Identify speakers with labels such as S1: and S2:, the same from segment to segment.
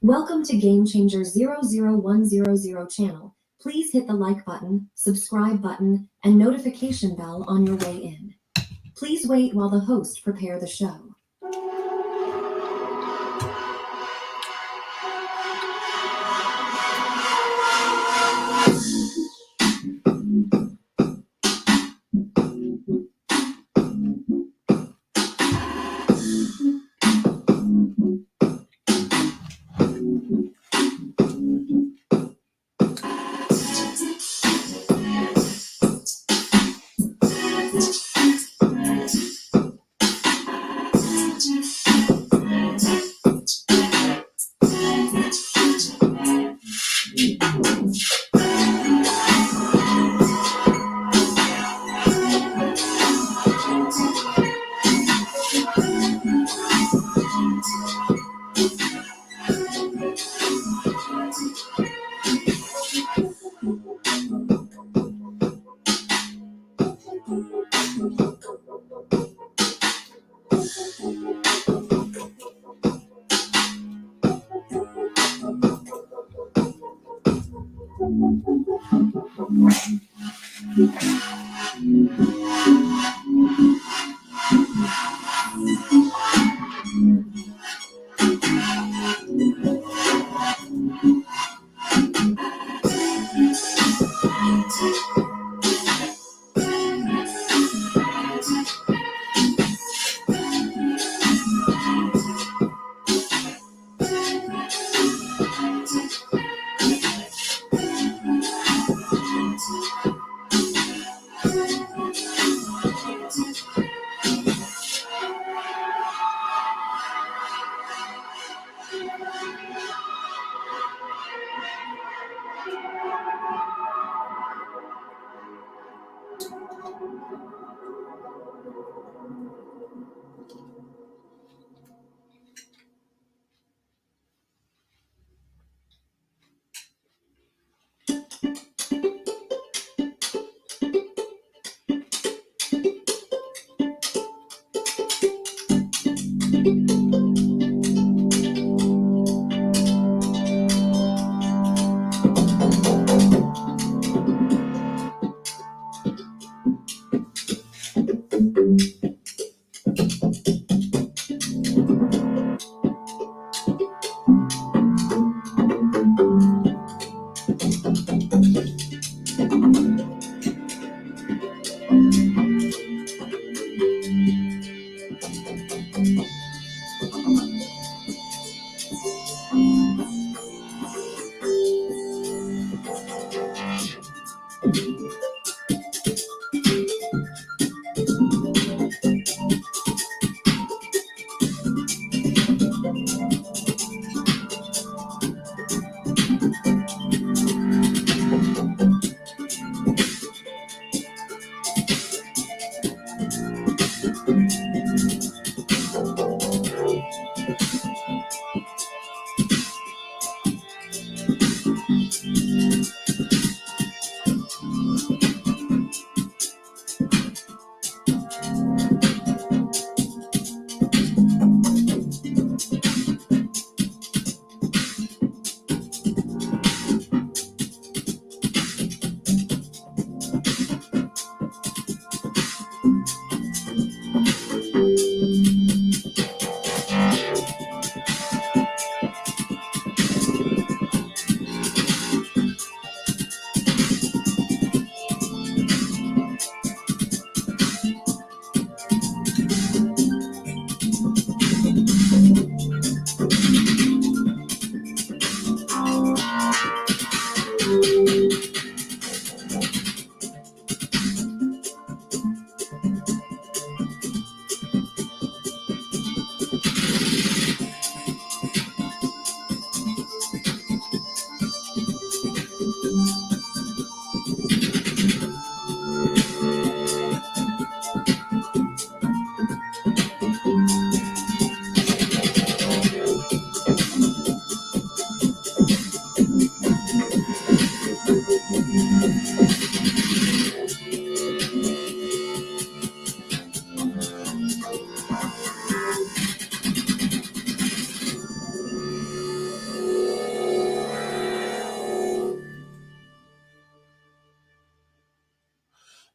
S1: Welcome to GameChanger 00100 channel. Please hit the like button, subscribe button, and notification bell on your way in. Please wait while the host prepare the show.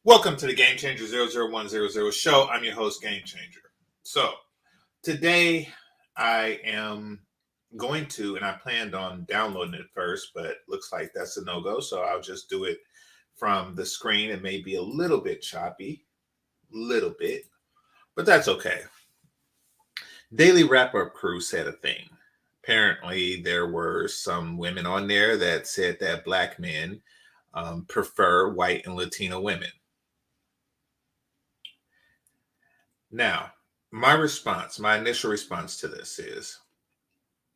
S2: Welcome to the GameChanger 00100 show. I'm your host, GameChanger. So, today I am going to, and I planned on downloading it first, but looks like that's a no-go. So I'll just do it from the screen. It may be a little bit choppy, little bit, but that's okay. Daily Wrap-Up Crew said a thing. Apparently, there were some women on there that said that black men prefer white and Latino women. Now, my initial response to this is,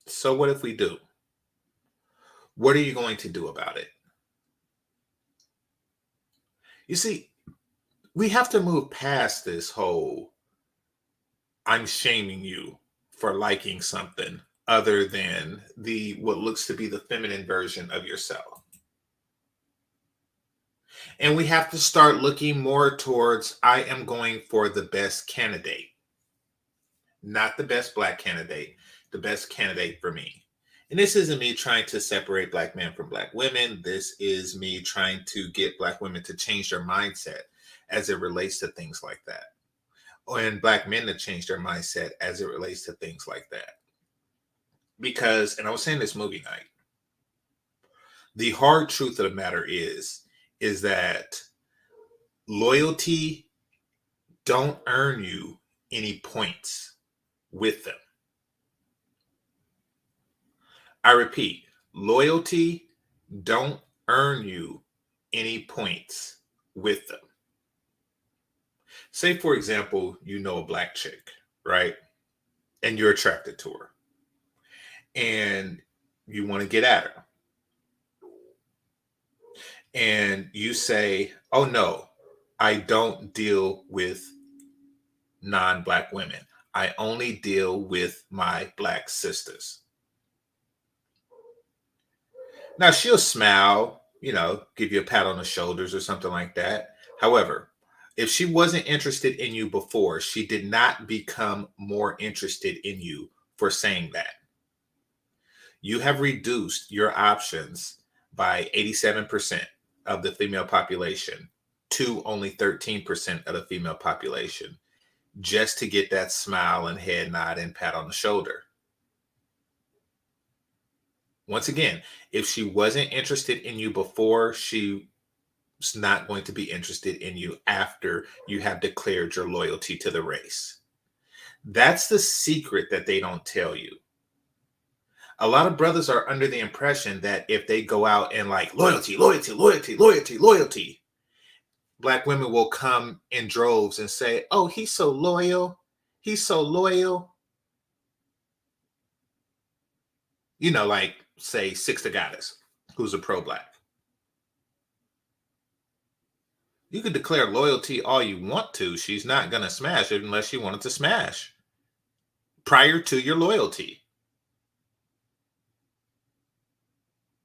S2: so what if we do? What are you going to do about it? You see, we have to move past this whole I'm shaming you for liking something other than the what looks to be the feminine version of yourself. And we have to start looking more towards I am going for the best candidate. Not the best black candidate, the best candidate for me. And this isn't me trying to separate black men from black women. This is me trying to get black women to change their mindset as it relates to things like that. And black men to change their mindset as it relates to things like that. Because, and I was saying this movie night, the hard truth of the matter is that loyalty don't earn you any points with them. I repeat, loyalty don't earn you any points with them. Say, for example, you know a black chick, right? And you're attracted to her. And you want to get at her. And you say, oh no, I don't deal with non-black women. I only deal with my black sisters. Now she'll smile, give you a pat on the shoulders or something like that. However, if she wasn't interested in you before, she did not become more interested in you for saying that. You have reduced your options by 87% of the female population to only 13% of the female population just to get that smile and head nod and pat on the shoulder. Once again, if she wasn't interested in you before, she's not going to be interested in you after you have declared your loyalty to the race. That's the secret that they don't tell you. A lot of brothers are under the impression that if they go out and like loyalty, loyalty, loyalty, loyalty, loyalty, black women will come in droves and say, oh, he's so loyal. He's so loyal. Like, say, Six the Goddess, who's a pro-black. You could declare loyalty all you want to. She's not going to smash it unless she wanted to smash prior to your loyalty.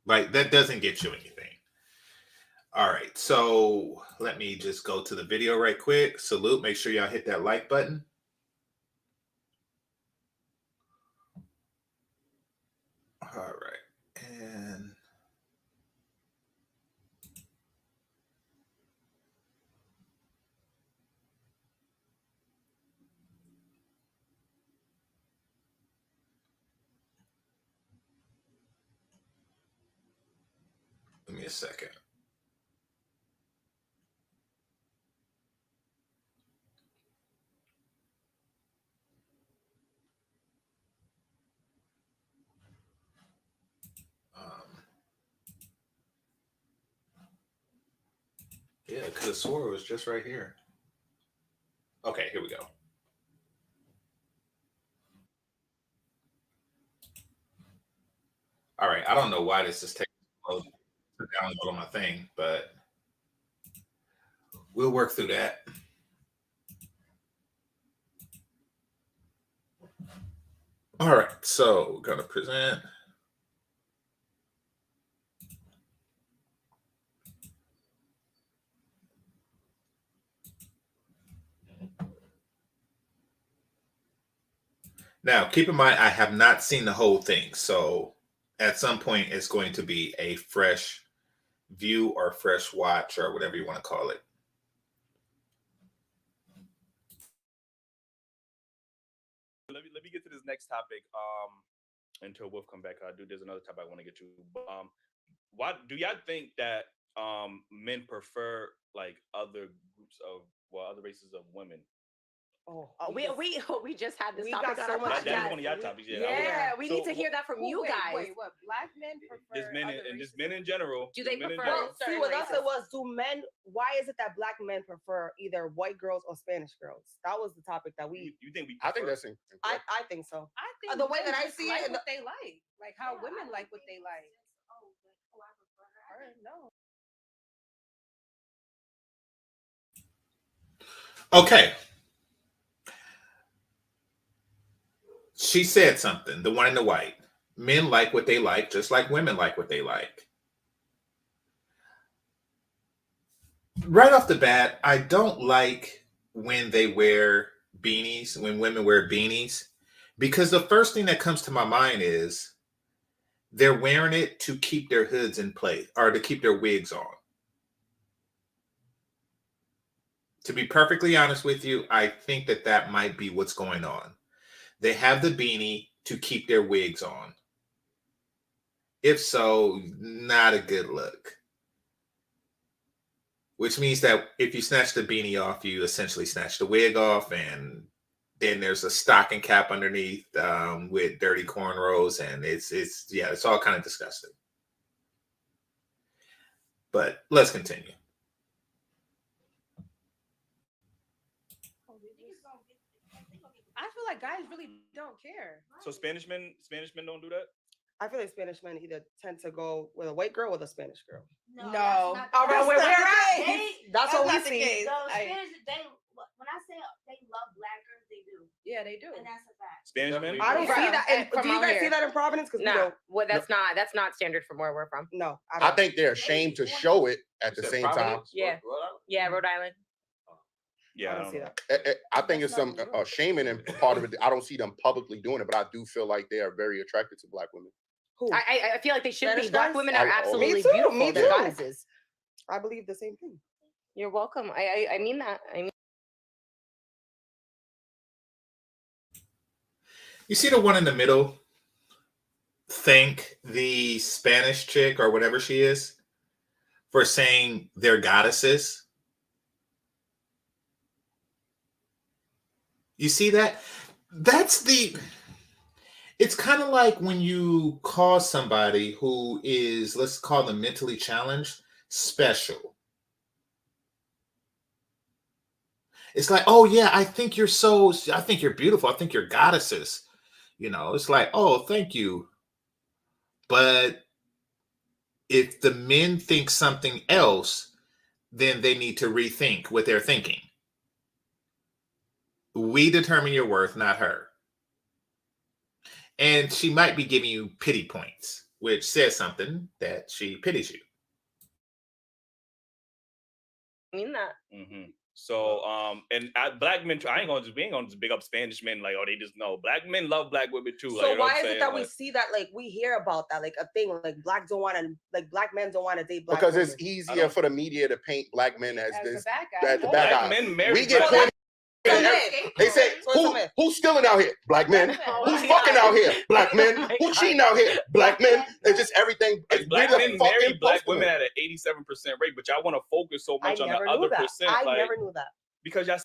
S2: Like, that doesn't get you anything. All right, so let me just go to the video right quick. Salute. Make sure y'all hit that like button. All right, and give me a second. Yeah, I could have swore it was just right here. Okay, here we go. All right, I don't know why this is taking so to download on my thing, but we'll work through that. All right, so we're gonna present. Now, keep in mind, I have not seen the whole thing. So at some point, it's going to be a fresh view or fresh watch or whatever you want to call it.
S3: me get to this next topic. Until Wolf come back, there's another topic I want to get to. Why do y'all think that men prefer like other groups of other races of women?
S4: We just had this
S5: we
S4: topic
S5: got
S4: on
S5: so
S4: our
S5: much-
S4: podcast.
S3: That is one of y'all topics.
S4: Yeah, we
S3: So,
S4: need to hear that from you guys.
S5: Wait, what? Black men prefer
S3: Just men
S5: other
S3: and just
S5: races?
S3: men in general.
S4: Do they
S3: just men in
S4: prefer-
S3: general.
S5: Well, see,
S4: certain
S5: what I said
S4: races?
S5: was, why is it that black men prefer either white girls or Spanish girls? That was the topic that
S3: You think we?
S6: I think
S3: prefer-
S6: that's
S5: I think so.
S7: I think
S5: The way
S7: men
S5: that I
S7: just
S5: see
S7: like
S5: it,
S7: what they like how women like what they like. No.
S2: Okay. She said something, the one in the white. Men like what they like, just like women like what they like. Right off the bat, I don't like when they wear beanies, when women wear beanies, because the first thing that comes to my mind is they're wearing it to keep their hoods in place or to keep their wigs on. To be perfectly honest with you, I think that might be what's going on. They have the beanie to keep their wigs on. If so, not a good look. Which means that if you snatch the beanie off, you essentially snatch the wig off, and then there's a stocking cap underneath with dirty cornrows, and it's all kind of disgusting. But let's continue.
S7: I feel like guys really don't care.
S3: So Spanish men don't do that.
S5: I feel like Spanish men either tend to go with a white girl or with a Spanish girl.
S7: No.
S5: All right,
S7: That's
S5: where
S7: not
S5: we're
S7: the
S5: at.
S7: case.
S5: That's what we
S7: not the
S5: see.
S7: case.
S8: The
S7: I-
S8: Spanish, when I say they love black girls, they do,
S7: yeah, they do.
S8: and that's a fact.
S3: Spanish men.
S5: I don't
S4: From-
S5: see that.
S4: from
S5: Do you
S4: out
S5: guys
S4: here.
S5: see that in Providence? Because we
S4: Nah,
S5: don't.
S4: well, that's not standard from where we're from.
S5: No, I
S6: I
S5: don't.
S6: think they're ashamed to show it at the same time.
S4: Yeah. Yeah, Rhode Island.
S3: Yeah,
S5: I
S3: I
S5: don't
S3: don't
S5: see
S3: know.
S5: that.
S6: I think
S5: That's
S6: it's some
S5: not real.
S6: shaming and part of it. I don't see them publicly doing it, but I do feel like they are very attracted to black women.
S5: Who?
S4: I feel like they should
S5: Spanish
S4: be. Black
S5: guys?
S4: women are
S6: Me
S4: absolutely
S5: Me too,
S4: beautiful.
S5: me
S4: They're
S5: too.
S4: goddesses.
S5: I believe the same thing.
S4: You're welcome. I mean that. I mean,
S2: You see the one in the middle? Thank the Spanish chick or whatever she is for saying they're goddesses. You see that? It's kind of like when you call somebody who is, let's call them mentally challenged, special. It's like, oh yeah, I think you're beautiful. I think you're goddesses. It's like, oh, thank you. But if the men think something else, then they need to rethink what they're thinking. We determine your worth, not her. And she might be giving you pity points, which says something that she pities you.
S4: I mean that.
S3: Mm-hmm. So, and black men, we ain't gonna just big up Spanish men like, oh, they just know. Black men love black women too.
S5: So
S3: Like, you know what
S5: why
S3: I'm
S5: is it
S3: saying?
S5: that we
S3: Like,
S5: see that, like, we hear about that, like, a thing, like black men don't want to date black
S6: Because
S5: women?
S6: it's easier for the media to paint black men as
S7: As
S6: this.
S7: the bad guy.
S6: the bad
S3: black
S6: guy.
S3: men marry
S6: We get
S3: black
S6: pointed.
S5: So
S6: They say,
S5: it's a myth.
S6: who's stealing out here? Black men.
S4: Oh
S6: Who's
S4: my
S6: fucking
S4: God.
S6: out here? Black men.
S4: Oh my
S6: Who's
S4: God.
S6: cheating out here? Black men. It's just everything.
S3: Like, black
S6: we're the
S3: men marry
S6: fucking
S3: black
S6: poster
S3: women
S6: men.
S3: at an 87% rate, but y'all want to focus so
S5: I
S3: much on the
S5: never knew
S3: other
S5: that.
S3: percent.
S5: I
S3: like,
S5: never knew that.
S3: because y'all.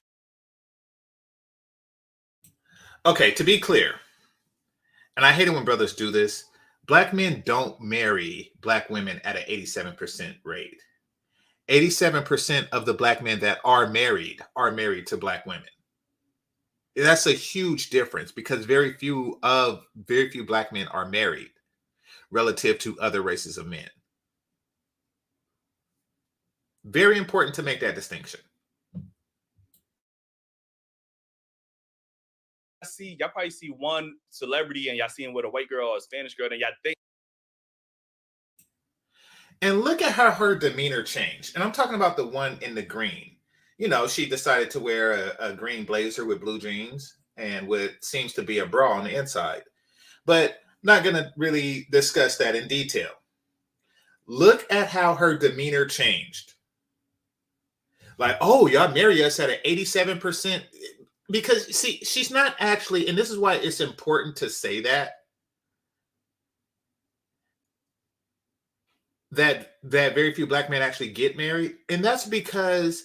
S2: Okay, to be clear, and I hate it when brothers do this, black men don't marry black women at an 87% rate. 87% of the black men that are married to black women. That's a huge difference because very few black men are married relative to other races of men. Very important to make that distinction.
S3: Y'all probably see one celebrity and y'all see him with a white girl or a Spanish girl, and y'all think.
S2: And look at how her demeanor changed. And I'm talking about the one in the green. She decided to wear a green blazer with blue jeans and what seems to be a bra on the inside. But not going to really discuss that in detail. Look at how her demeanor changed. Like, oh, y'all marry us at an 87%. because see, she's not actually, and this is why it's important to say that very few black men actually get married, and that's because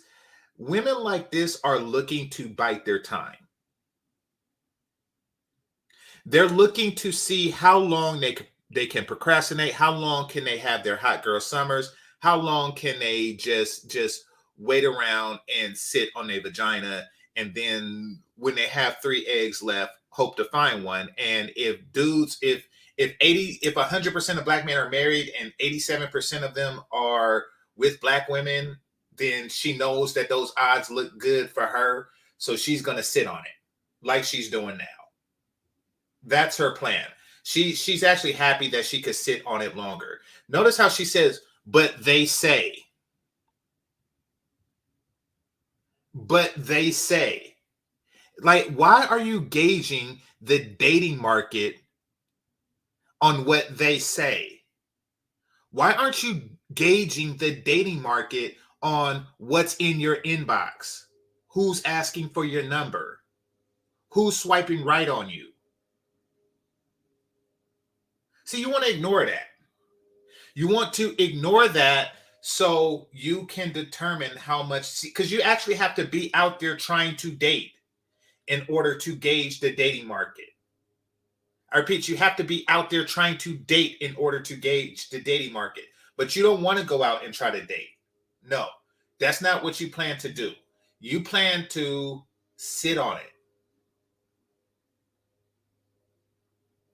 S2: women like this are looking to bite their time. They're looking to see how long they can procrastinate, how long can they have their hot girl summers, how long can they just wait around and sit on their vagina, and then when they have 3 eggs left, hope to find one. And if 100% of black men are married and 87% of them are with black women, then she knows that those odds look good for her, so she's going to sit on it like she's doing now. That's her plan. She's actually happy that she could sit on it longer. Notice how she says, but they say. But they say. Like, why are you gauging the dating market on what they say? Why aren't you gauging the dating market on what's in your inbox? Who's asking for your number? Who's swiping right on you? See, you want to ignore that. You want to ignore that so you can determine how much, because you actually have to be out there trying to date in order to gauge the dating market. I repeat, you have to be out there trying to date in order to gauge the dating market. But you don't want to go out and try to date. No, that's not what you plan to do. You plan to sit on it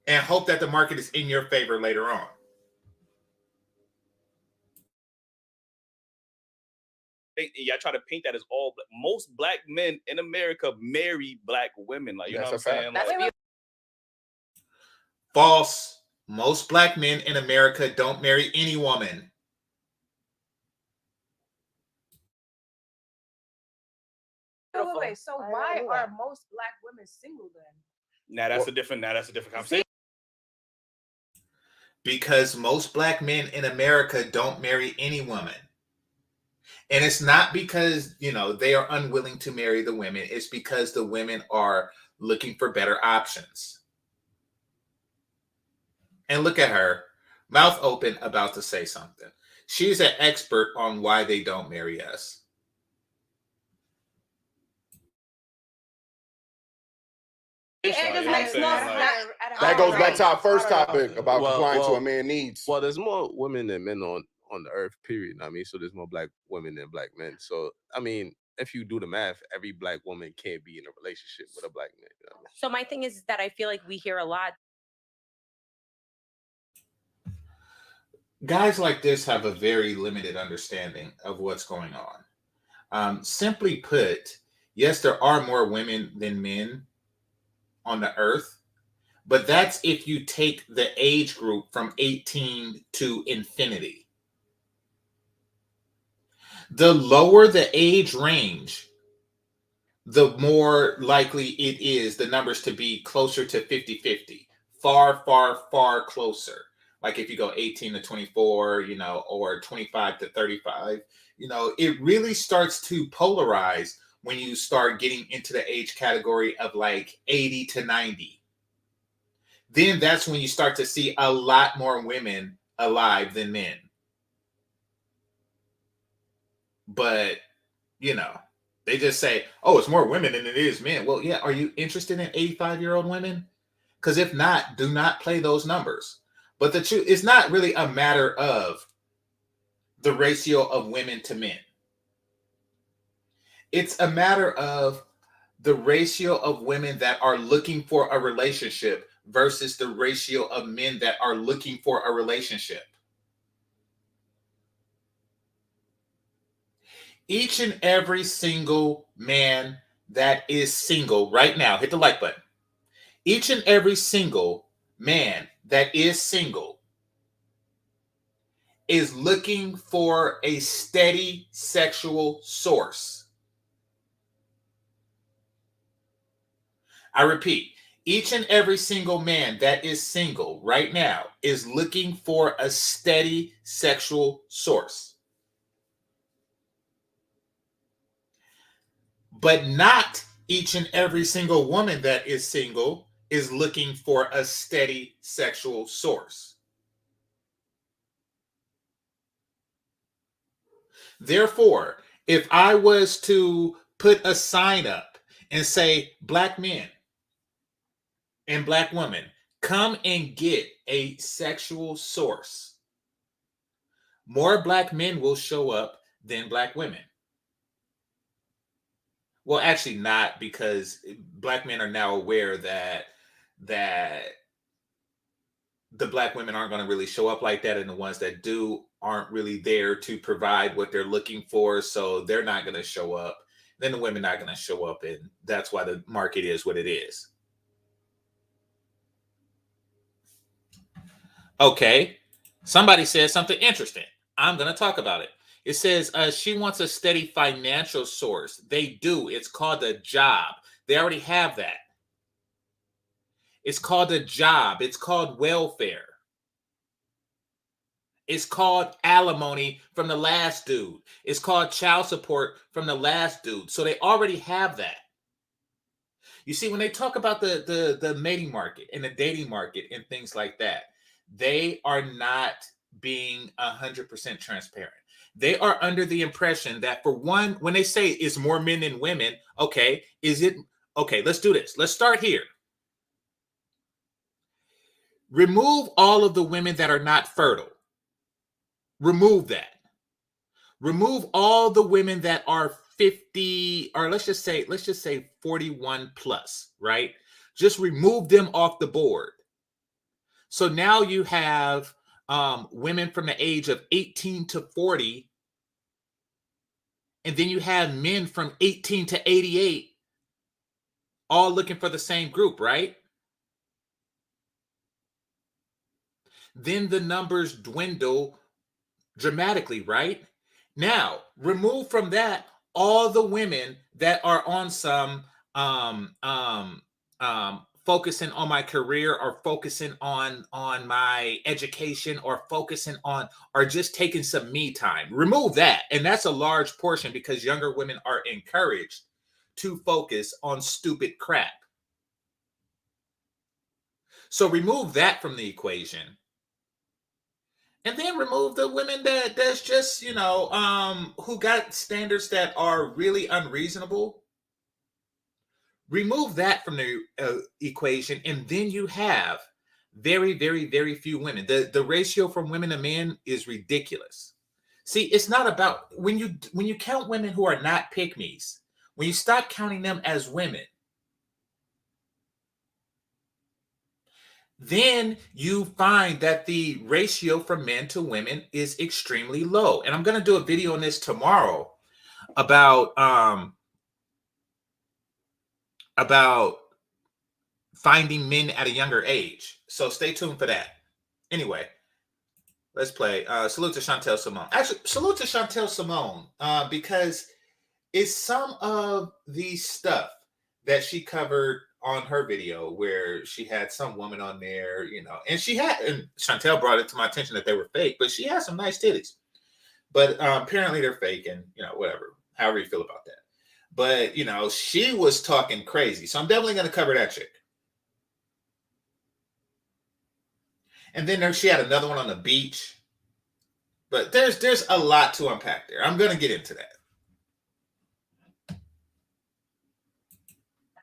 S2: and hope that the market is in your favor later on.
S3: Y'all try to paint that as most black men in America marry black women. Like, you know what I'm saying?
S4: That's
S3: Like,
S2: False. Most black men in America don't marry any woman.
S5: Wait. So why are most black women single then?
S3: now that's a different conversation.
S2: Because most black men in America don't marry any woman. And it's not because, they are unwilling to marry the women. It's because the women are looking for better options. And look at her, mouth open, about to say something. She's an expert on why they don't marry us.
S6: That goes back to our first topic about complying to a man's needs.
S9: Well, there's more women than men on the earth, period. I mean, so there's more black women than black men. So, I mean, if you do the math, every black woman can't be in a relationship with a black man. You know what I mean?
S4: So my thing is that I feel like we hear a lot.
S2: Guys like this have a very limited understanding of what's going on. Simply put, yes, there are more women than men on the earth, but that's if you take the age group from 18 to infinity. The lower the age range, the more likely it is the numbers to be closer to 50-50. Far, far, far closer. Like if you go 18 to 24, or 25 to 35, it really starts to polarize when you start getting into the age category of like 80 to 90. Then that's when you start to see a lot more women alive than men. But, they just say, oh, it's more women than it is men. Well, yeah, are you interested in 85-year-old women? Because if not, do not play those numbers. But the truth, it's not really a matter of the ratio of women to men. It's a matter of the ratio of women that are looking for a relationship versus the ratio of men that are looking for a relationship. Each and every single man that is single right now, hit the like button. Each and every single man that is single is looking for a steady sexual source. I repeat, each and every single man that is single right now is looking for a steady sexual source. But not Each and every single woman that is single is looking for a steady sexual source. Therefore, if I was to put a sign up and say, black men and black women, come and get a sexual source, more black men will show up than black women. Well, actually not, because black men are now aware that the black women aren't going to really show up like that, and the ones that do aren't really there to provide what they're looking for, so they're not going to show up. Then the women not going to show up, and that's why the market is what it is. Okay, somebody said something interesting. I'm going to talk about it. It says she wants a steady financial source. They do. It's called a job. They already have that. It's called a job. It's called welfare. It's called alimony from the last dude. It's called child support from the last dude. So they already have that. You see, when they talk about the mating market and the dating market and things like that, they are not being 100% transparent. They are under the impression that, for one, when they say it's more men than women, okay, is it? Okay, let's do this. Let's start here. Remove all of the women that are not fertile. Remove that. Remove all the women that are 50, or let's just say 41 plus, right? Just remove them off the board. So now you have women from the age of 18 to 40, and then you have men from 18 to 88, all looking for the same group, right? Then the numbers dwindle dramatically, right? Now, remove from that all the women that are on some focusing on my career, or focusing on my education, or focusing on, or just taking some me time. Remove that. And that's a large portion, because younger women are encouraged to focus on stupid crap. So remove that from the equation. And then remove the women that's just, who got standards that are really unreasonable. Remove that from the equation, and then you have very, very, very few women. The ratio from women to men is ridiculous. See, it's not about, when you count women who are not pick-me's, when you stop counting them as women, then you find that the ratio from men to women is extremely low. And I'm going to do a video on this tomorrow about finding men at a younger age. So stay tuned for that. Anyway, let's play. Salute to Chantel Simone. Actually, salute to Chantel Simone, because it's some of the stuff that she covered on her video, where she had some woman on there, and Chantel brought it to my attention that they were fake, but she has some nice titties. But apparently they're fake, and whatever, however you feel about that. But she was talking crazy, so I'm definitely going to cover that chick. And then she had another one on the beach. But there's a lot to unpack there. I'm going to get into that.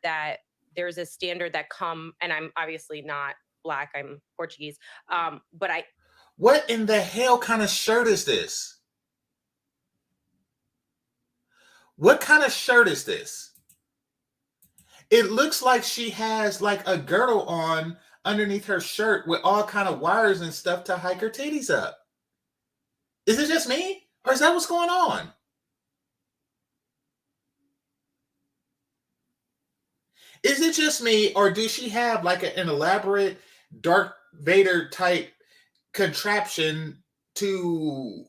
S4: That there's a standard that and I'm obviously not Black, I'm Portuguese. But
S2: what in the hell kind of shirt is this? What kind of shirt is this? It looks like she has like a girdle on underneath her shirt with all kind of wires and stuff to hike her titties up. Is it just me? Or is that what's going on? Is it just me, or does she have like an elaborate Darth Vader type contraption to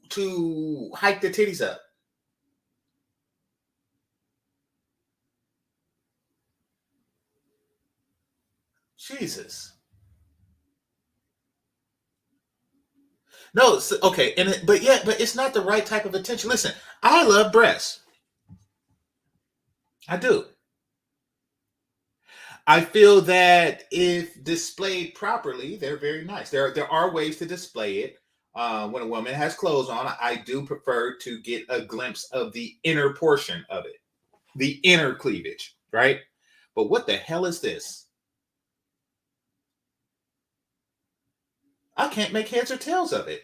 S2: hike the titties up? Jesus. No, okay, but it's not the right type of attention. Listen, I love breasts. I do. I feel that if displayed properly, they're very nice. There are ways to display it. When a woman has clothes on, I do prefer to get a glimpse of the inner portion of it, the inner cleavage, right? But what the hell is this? I can't make heads or tails of it.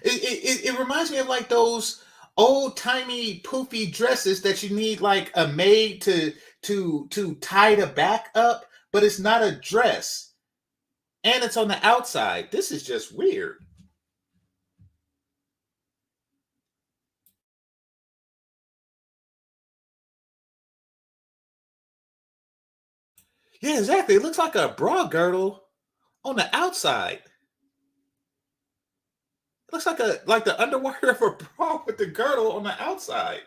S2: It reminds me of like those old timey poofy dresses that you need like a maid to tie the back up, but it's not a dress and it's on the outside. This is just weird. Yeah, exactly. It looks like a bra girdle on the outside. It looks like the underwire of a bra with the girdle on the outside.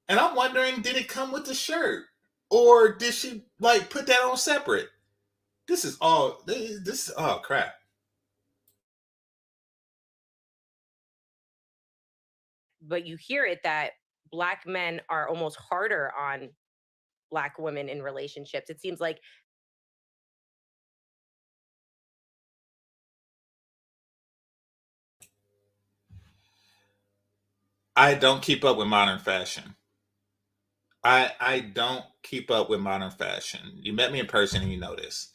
S2: And I'm wondering, did it come with the shirt, or did she like put that on separate? This is all. This is oh crap.
S4: But you hear it that Black men are almost harder on Black women in relationships. It seems like
S2: I don't keep up with modern fashion. I don't keep up with modern fashion. You met me in person and you know this.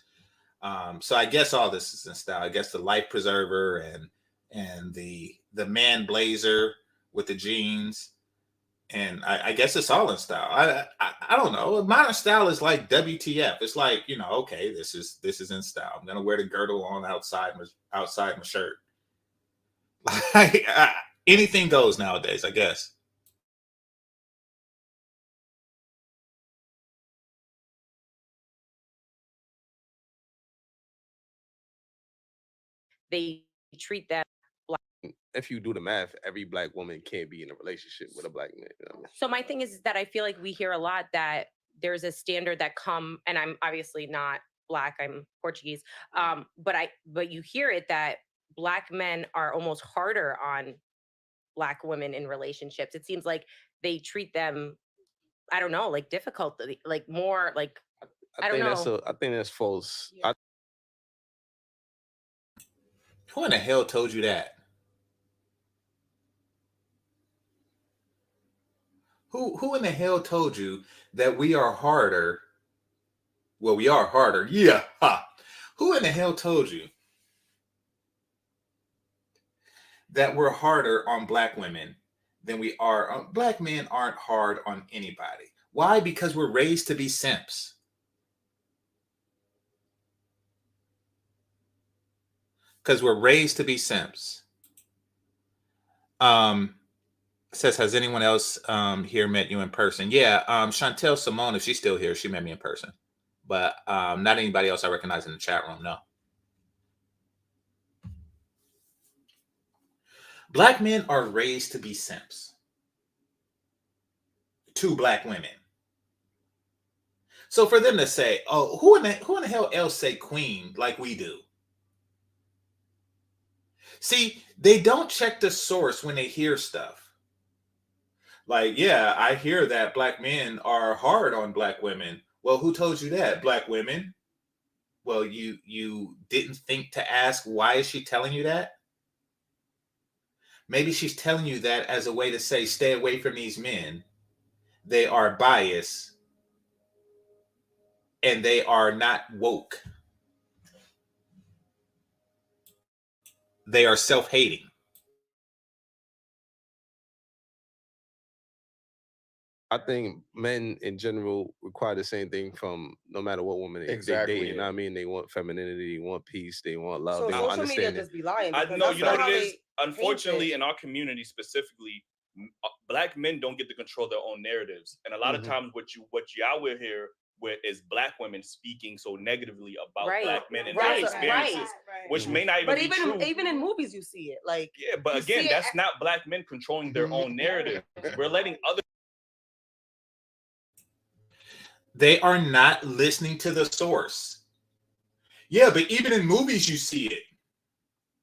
S2: So I guess all this is in style. I guess the life preserver and the man blazer with the jeans, and I guess it's all in style. I don't know. Modern style is like WTF. It's like, okay, this is in style. I'm gonna wear the girdle on outside my shirt. Like anything goes nowadays, I guess.
S4: they treat them Black.
S9: If you do the math, every black woman can't be in a relationship with a black man. You know what I mean?
S4: So my thing is that I feel like we hear a lot that there's a standard that come, and I'm obviously not Black, I'm Portuguese. But you hear it that Black men are almost harder on Black women in relationships. It seems like they treat them, I don't know, like difficult, like more like I don't know.
S9: I think that's false.
S5: Yeah.
S2: Who in the hell told you that? Who in the hell told you that we are harder? Well, we are harder. Yeah. Ha. Who in the hell told you that we're harder on Black women than we are on Black men? Aren't hard on anybody. Why? Because we're raised to be simps. Because we're raised to be simps. Says, has anyone else here met you in person? Yeah, Chantel Simone, if she's still here, she met me in person. But not anybody else I recognize in the chat room, no. Black men are raised to be simps to Black women. So for them to say, oh, who in the hell else say queen like we do? See, they don't check the source when they hear stuff. Like, yeah, I hear that Black men are hard on Black women. Well, who told you that? Black women? Well, you didn't think to ask, why is she telling you that? Maybe she's telling you that as a way to say, stay away from these men. They are biased and they are not woke. They are self-hating.
S9: I think men in general require the same thing from no matter what woman they date. You know what I mean? They want femininity, they want peace, they want love,
S5: So
S9: they want
S5: social media
S9: understanding.
S5: just be lying.
S3: I
S5: because
S3: know,
S5: that's
S3: you know
S5: not
S3: what
S5: how
S3: it is?
S5: they
S3: Unfortunately,
S5: paint it.
S3: in our community specifically, Black men don't get to control their own narratives. And a lot of times what y'all will hear is Black women speaking so negatively about
S4: Right.
S3: Black men and
S4: Right,
S3: their experiences,
S8: right.
S3: which may not even
S5: But
S3: be true.
S5: even in movies, you see it. Like,
S3: Yeah, but
S5: you
S3: again,
S5: see it
S3: that's not Black men controlling their own narrative. We're letting other.
S2: They are not listening to the source. Yeah, but even in movies, you see it.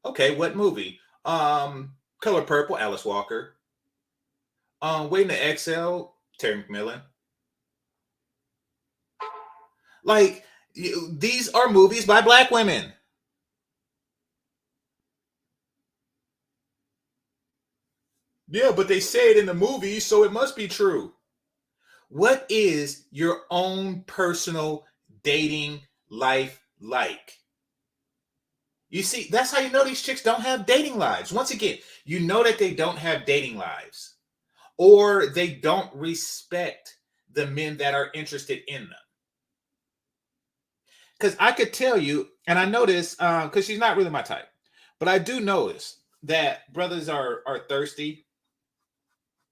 S2: Okay, what movie? Color Purple, Alice Walker. Waiting to Exhale, Terry McMillan. Like, these are movies by black women. Yeah, but they say it in the movie, so it must be true. What is your own personal dating life like? You see, that's how you know these chicks don't have dating lives. Once again, you know that they don't have dating lives, or they don't respect the men that are interested in them. Because I could tell you, and I know this because she's not really my type, but I do notice that brothers are thirsty,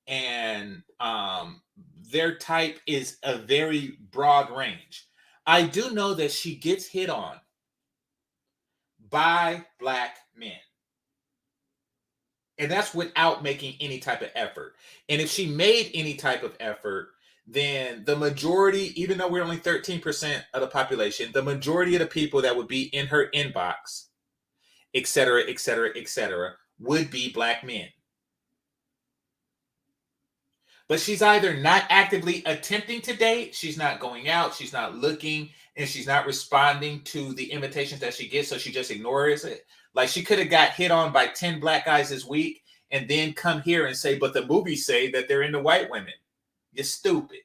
S2: and their type is a very broad range. I do know that she gets hit on by black men. And that's without making any type of effort. And if she made any type of effort, then the majority, even though we're only 13% of the population, the majority of the people that would be in her inbox, et cetera, et cetera, et cetera, would be black men. But she's either not actively attempting to date, she's not going out, she's not looking, and she's not responding to the invitations that she gets, so she just ignores it. Like, she could have got hit on by 10 black guys this week and then come here and say, but the movies say that they're into white women. You're stupid.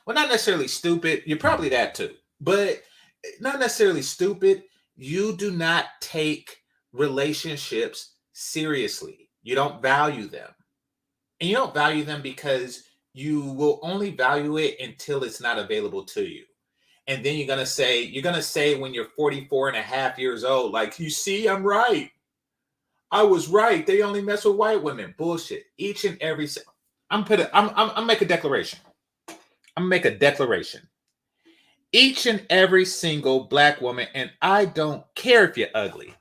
S2: Well, not necessarily stupid. You're probably that too. But not necessarily stupid. You do not take relationships seriously. You don't value them. And you don't value them because you will only value it until it's not available to you. And then you're going to say when you're 44 and a half years old, like, you see, I'm right. I was right. They only mess with white women. Bullshit. Each and every, I'm make a declaration. I'm make a declaration. Each and every single black woman, and I don't care if you're ugly,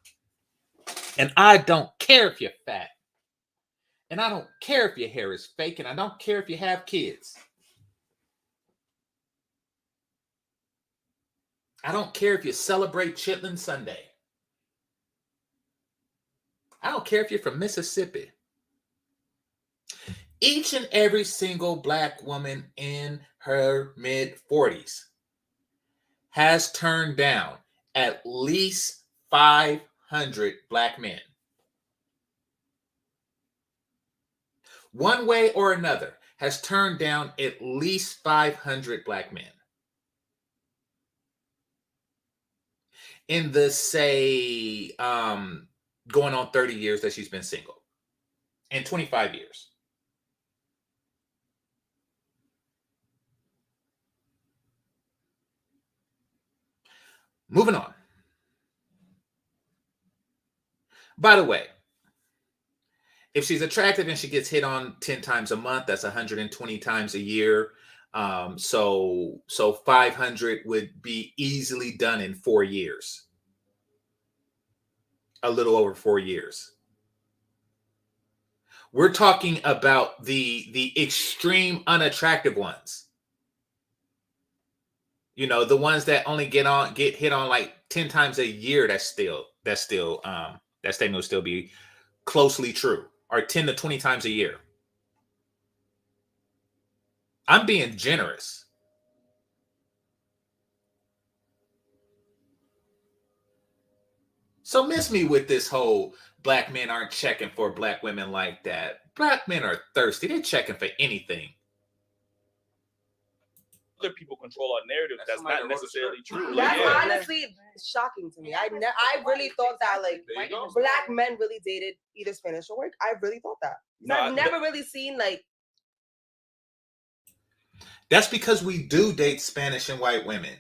S2: and I don't care if you're fat, and I don't care if your hair is fake, and I don't care if you have kids. I don't care if you celebrate Chitlin Sunday. I don't care if you're from Mississippi. Each and every single black woman in her mid-40s has turned down at least 500 black men. One way or another, has turned down at least 500 black men. In the, say, going on 30 years that she's been single. And 25 years. Moving on. By the way, if she's attractive and she gets hit on 10 times a month, that's 120 times a year. So 500 would be easily done in 4 years. A little over 4 years. We're talking about the extreme unattractive ones. You know, the ones that only get hit on like 10 times a year. That statement will still be closely true, or 10 to 20 times a year. I'm being generous. So miss me with this whole black men aren't checking for black women like that. Black men are thirsty. They're checking for anything.
S3: Other people control our narrative. That's not necessarily true.
S5: That's
S3: Like,
S5: honestly shocking to me. I really thought that, like, black men really dated either Spanish or white. I really thought that.
S3: No,
S5: I've never really seen, like.
S2: That's because we do date Spanish and white women.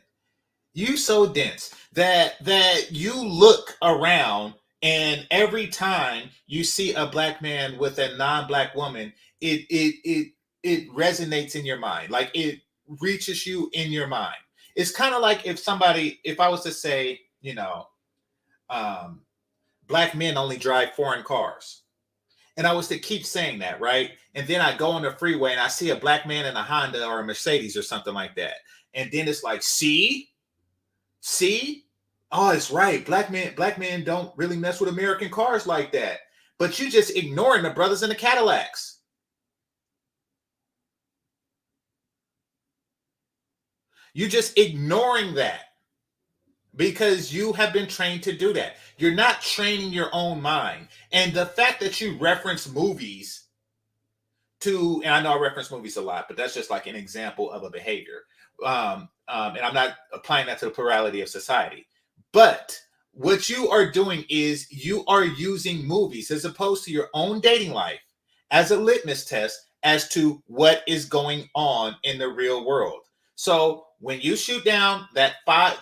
S2: You so dense that you look around, and every time you see a black man with a non-black woman, it resonates in your mind. Like, it reaches you in your mind. It's kind of like if I was to say, you know, black men only drive foreign cars. And I was to keep saying that, right? And then I go on the freeway and I see a black man in a Honda or a Mercedes or something like that. And then it's like, see? Oh, it's right. Black men don't really mess with American cars like that. But you just ignoring the brothers in the Cadillacs. You're just ignoring that because you have been trained to do that. You're not training your own mind. And the fact that you reference movies and I know I reference movies a lot, but that's just like an example of a behavior. And I'm not applying that to the plurality of society. But what you are doing is you are using movies as opposed to your own dating life as a litmus test as to what is going on in the real world. So when you shoot down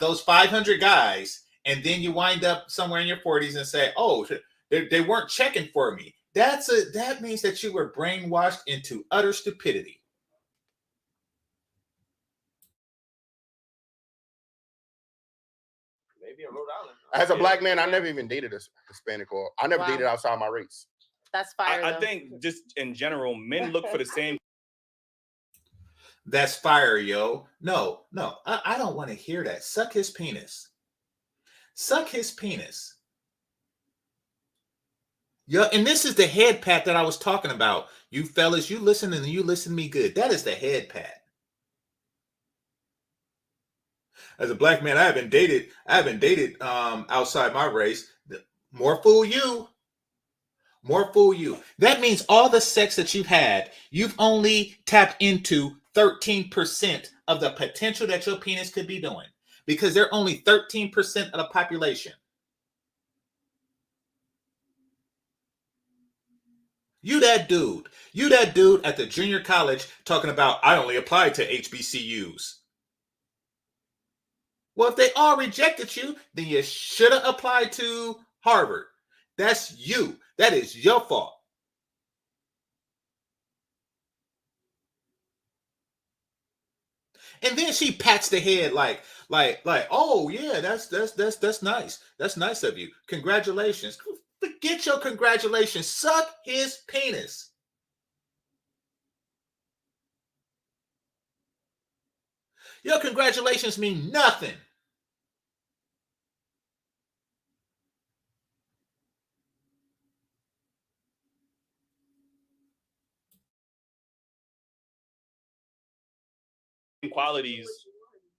S2: those 500 guys, and then you wind up somewhere in your 40s and say, "Oh, they weren't checking for me," that means that you were brainwashed into utter stupidity.
S9: Maybe in Rhode Island.
S6: As a black man, I never even dated a Hispanic, or I never dated outside my race.
S4: That's fire.
S3: I think just in general, men look for the same.
S2: That's fire, yo. No, I don't want to hear that. Suck his penis. Suck his penis. Yeah, and this is the head pat that I was talking about. You fellas, you listen and you listen to me good. That is the head pat. As a black man, I haven't dated outside my race. More fool you. More fool you. That means all the sex that you've had, you've only tapped into 13% of the potential that your penis could be doing. Because they're only 13% of the population. You that dude at the junior college talking about, I only applied to HBCUs. Well, if they all rejected you, then you should have applied to Harvard. That's you. That is your fault. And then she pats the head like, oh yeah, that's nice. That's nice of you. Congratulations. Forget your congratulations. Suck his penis. Your congratulations mean nothing.
S3: Qualities.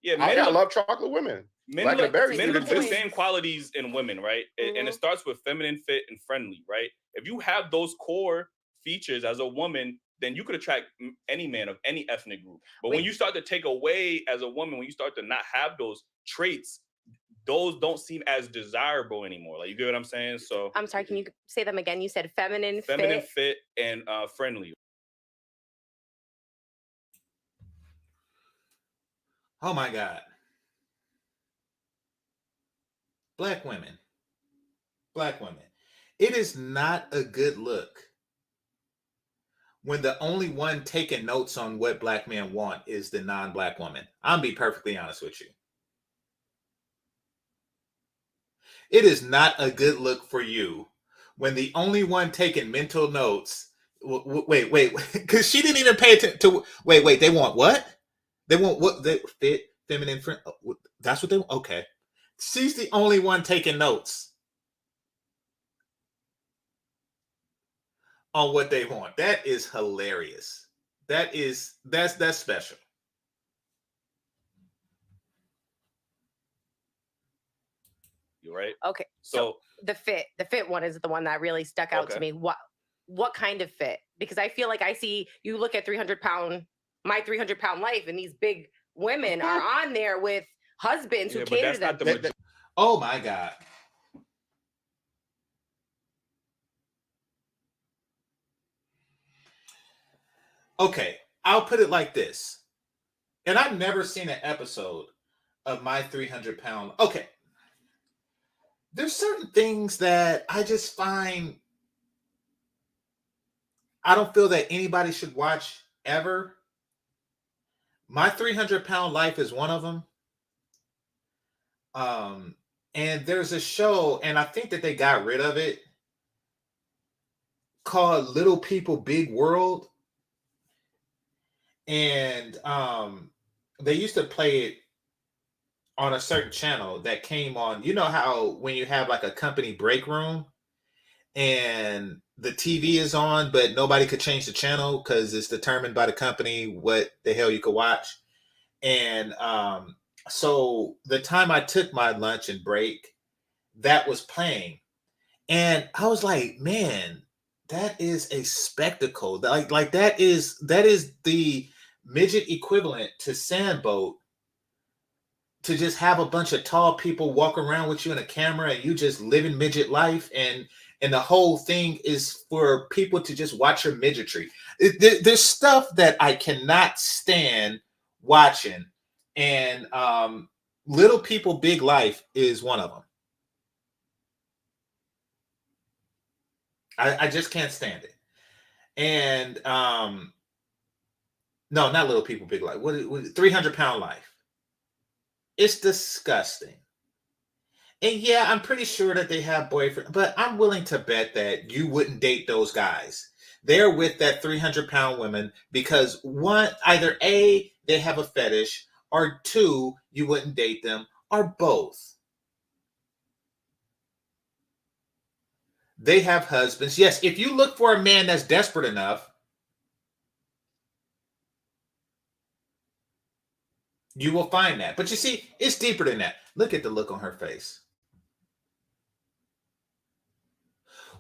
S3: Yeah,
S6: I love chocolate women.
S3: Men
S6: Like
S3: look for the
S6: same
S3: same qualities in women, right? And it starts with feminine, fit, and friendly, right? If you have those core features as a woman, then you could attract any man of any ethnic group. But when you start to take away as a woman, when you start to not have those traits, those don't seem as desirable anymore. Like, you get what I'm saying? So
S4: I'm sorry, can you say them again? You said feminine,
S3: fit, and friendly.
S2: Oh my God. Black women. It is not a good look when the only one taking notes on what black men want is the non-black woman. I'll be perfectly honest with you. It is not a good look for you when the only one taking mental notes. Wait, because she didn't even pay attention to. Wait, they want what? They want what? They fit, feminine, friend. That's what they want. Okay, she's the only one taking notes on what they want. That is hilarious. That's special.
S3: You're right.
S4: Okay. So the fit one is the one that really stuck out to me. What kind of fit? Because I feel like I see you look at my 300-pound life, and these big women are on there with husbands who cater to them.
S2: Oh my God. Okay, I'll put it like this. And I've never seen an episode of my 300-pound. Okay. There's certain things that I just find I don't feel that anybody should watch ever. My 300-pound life is one of them. And there's a show, and I think that they got rid of it, called Little People Big World. And they used to play it on a certain channel that came on. You know how when you have like a company break room and the TV is on, but nobody could change the channel because it's determined by the company what the hell you could watch. And so the time I took my lunch and break, that was playing. And I was like, man, that is a spectacle. Like that is the midget equivalent to Sandboat, to just have a bunch of tall people walk around with you in a camera and you just living midget life, and the whole thing is for people to just watch your midgetry. There's stuff that I cannot stand watching, and Little People Big Life is one of them. I just can't stand it. And no, not Little People Big Life. What 300-Pound Life? It's disgusting. And yeah, I'm pretty sure that they have boyfriends, but I'm willing to bet that you wouldn't date those guys. They're with that 300-pound woman because one, either A, they have a fetish, or two, you wouldn't date them, or both. They have husbands. Yes, if you look for a man that's desperate enough, you will find that. But you see, it's deeper than that. Look at the look on her face.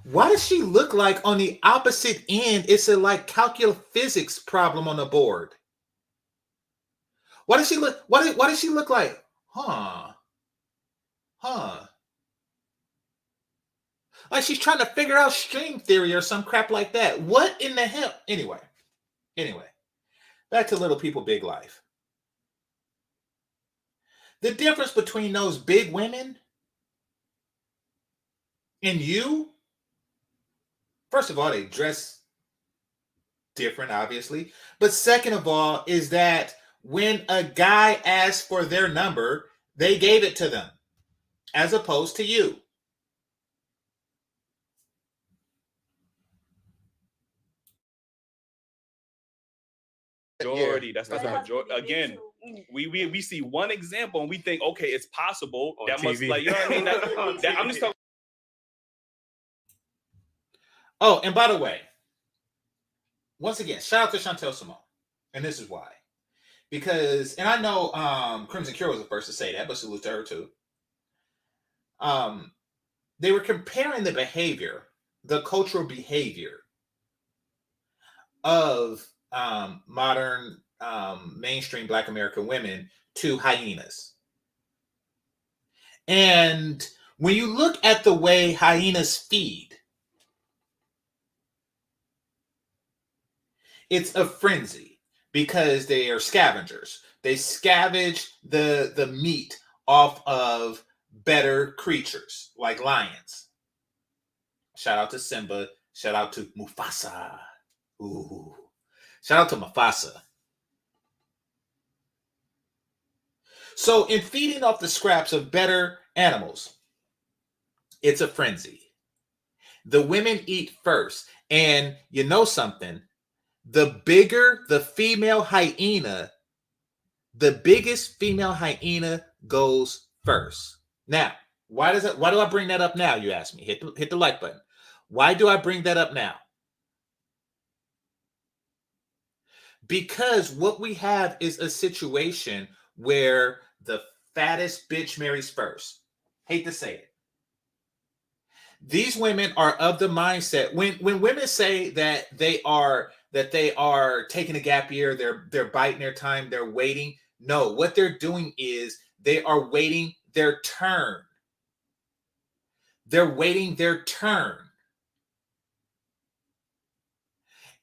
S2: Why does she look like on the opposite end? It's a like calculus physics problem on the board. Why does she look? Why does she look like? Huh? Like she's trying to figure out string theory or some crap like that. What in the hell? Anyway, back to Little People Big Life. The difference between those big women and you, first of all, they dress different, obviously. But second of all, is that when a guy asked for their number, they gave it to them, as opposed to you.
S3: Majority. That's not the majority. Again, we see one example and we think, okay, it's possible.
S9: On
S3: that
S9: TV.
S3: must, like, you know what I mean? That I'm just talking.
S2: Oh, and by the way, once again, shout out to Chantel Simone. And this is why. Because, and I know Crimson Cure was the first to say that, but salute to her too. They were comparing the behavior, the cultural behavior of modern mainstream Black American women to hyenas. And when you look at the way hyenas feed, it's a frenzy because they are scavengers. They scavenge the meat off of better creatures like lions. Shout out to Simba. Shout out to Mufasa. Ooh. Shout out to Mufasa. So in feeding off the scraps of better animals, it's a frenzy. The women eat first. And you know something? The bigger the female hyena, the biggest female hyena goes first. Now, why do I bring that up now, you ask me? Hit the like button. Why do I bring that up now? Because what we have is a situation where the fattest bitch marries first. Hate to say it. These women are of the mindset when women say that they are taking a gap year, they're biding their time, they're waiting. No, what they're doing is they are waiting their turn. They're waiting their turn.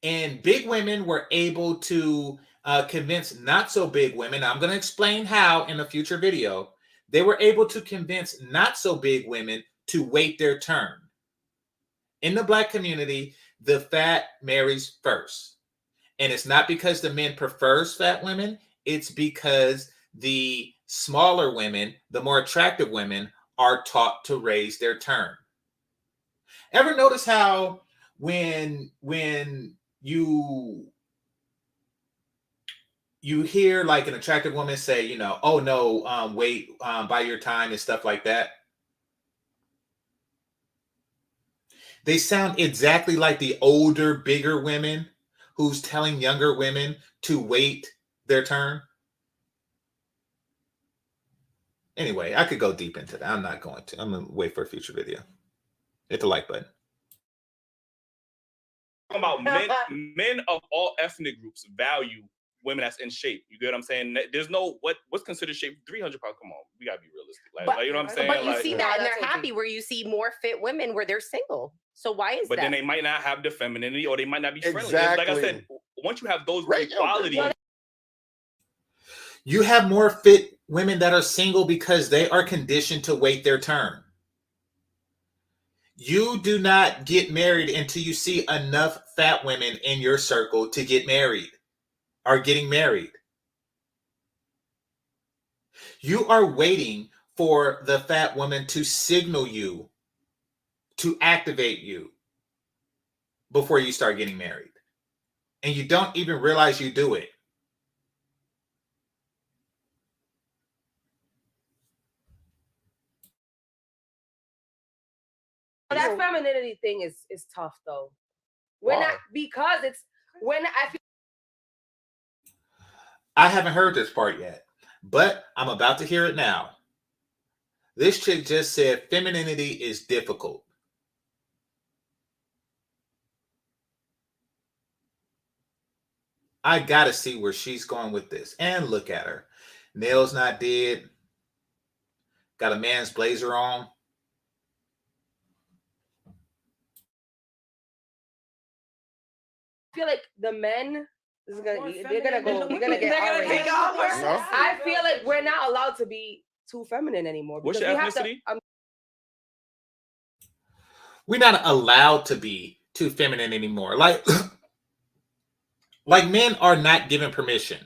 S2: And big women were able to convince not so big women. I'm going to explain how in a future video. They were able to convince not so big women to wait their turn. In the Black community, the fat marries first. And it's not because the men prefers fat women. It's because the smaller women, the more attractive women, are taught to raise their turn. Ever notice how when you hear like an attractive woman say, you know, oh no, wait, buy your time and stuff like that. They sound exactly like the older, bigger women who's telling younger women to wait their turn. Anyway, I could go deep into that. I'm not going to. I'm gonna wait for a future video. Hit the like button.
S3: About men of all ethnic groups value women that's in shape. You get what I'm saying? There's no what's considered shape. 300 pounds. Come on, we gotta be realistic. Like you know what I'm saying?
S4: But you
S3: like,
S4: see that, and they're happy. Where you see more fit women where they're single. So why is that?
S3: But then they might not have the femininity, or they might not be friendly.
S6: Exactly.
S3: Like I said, once you have those qualities,
S2: you have more fit women that are single because they are conditioned to wait their turn. You do not get married until you see enough fat women in your circle to get married or getting married. You are waiting for the fat woman to signal you, to activate you before you start getting married. And you don't even realize you do it.
S5: That femininity thing is tough though. When because it's when I feel
S2: I haven't heard this part yet, but I'm about to hear it now. This chick just said femininity is difficult. I gotta see where she's going with this. And look at her. Nails not did. Got a man's blazer on.
S5: I feel like the men they're gonna get outraged.
S6: No.
S5: I feel like we're not allowed to be too feminine anymore.
S3: What's your ethnicity?
S2: We're not allowed to be too feminine anymore. Like men are not given permission.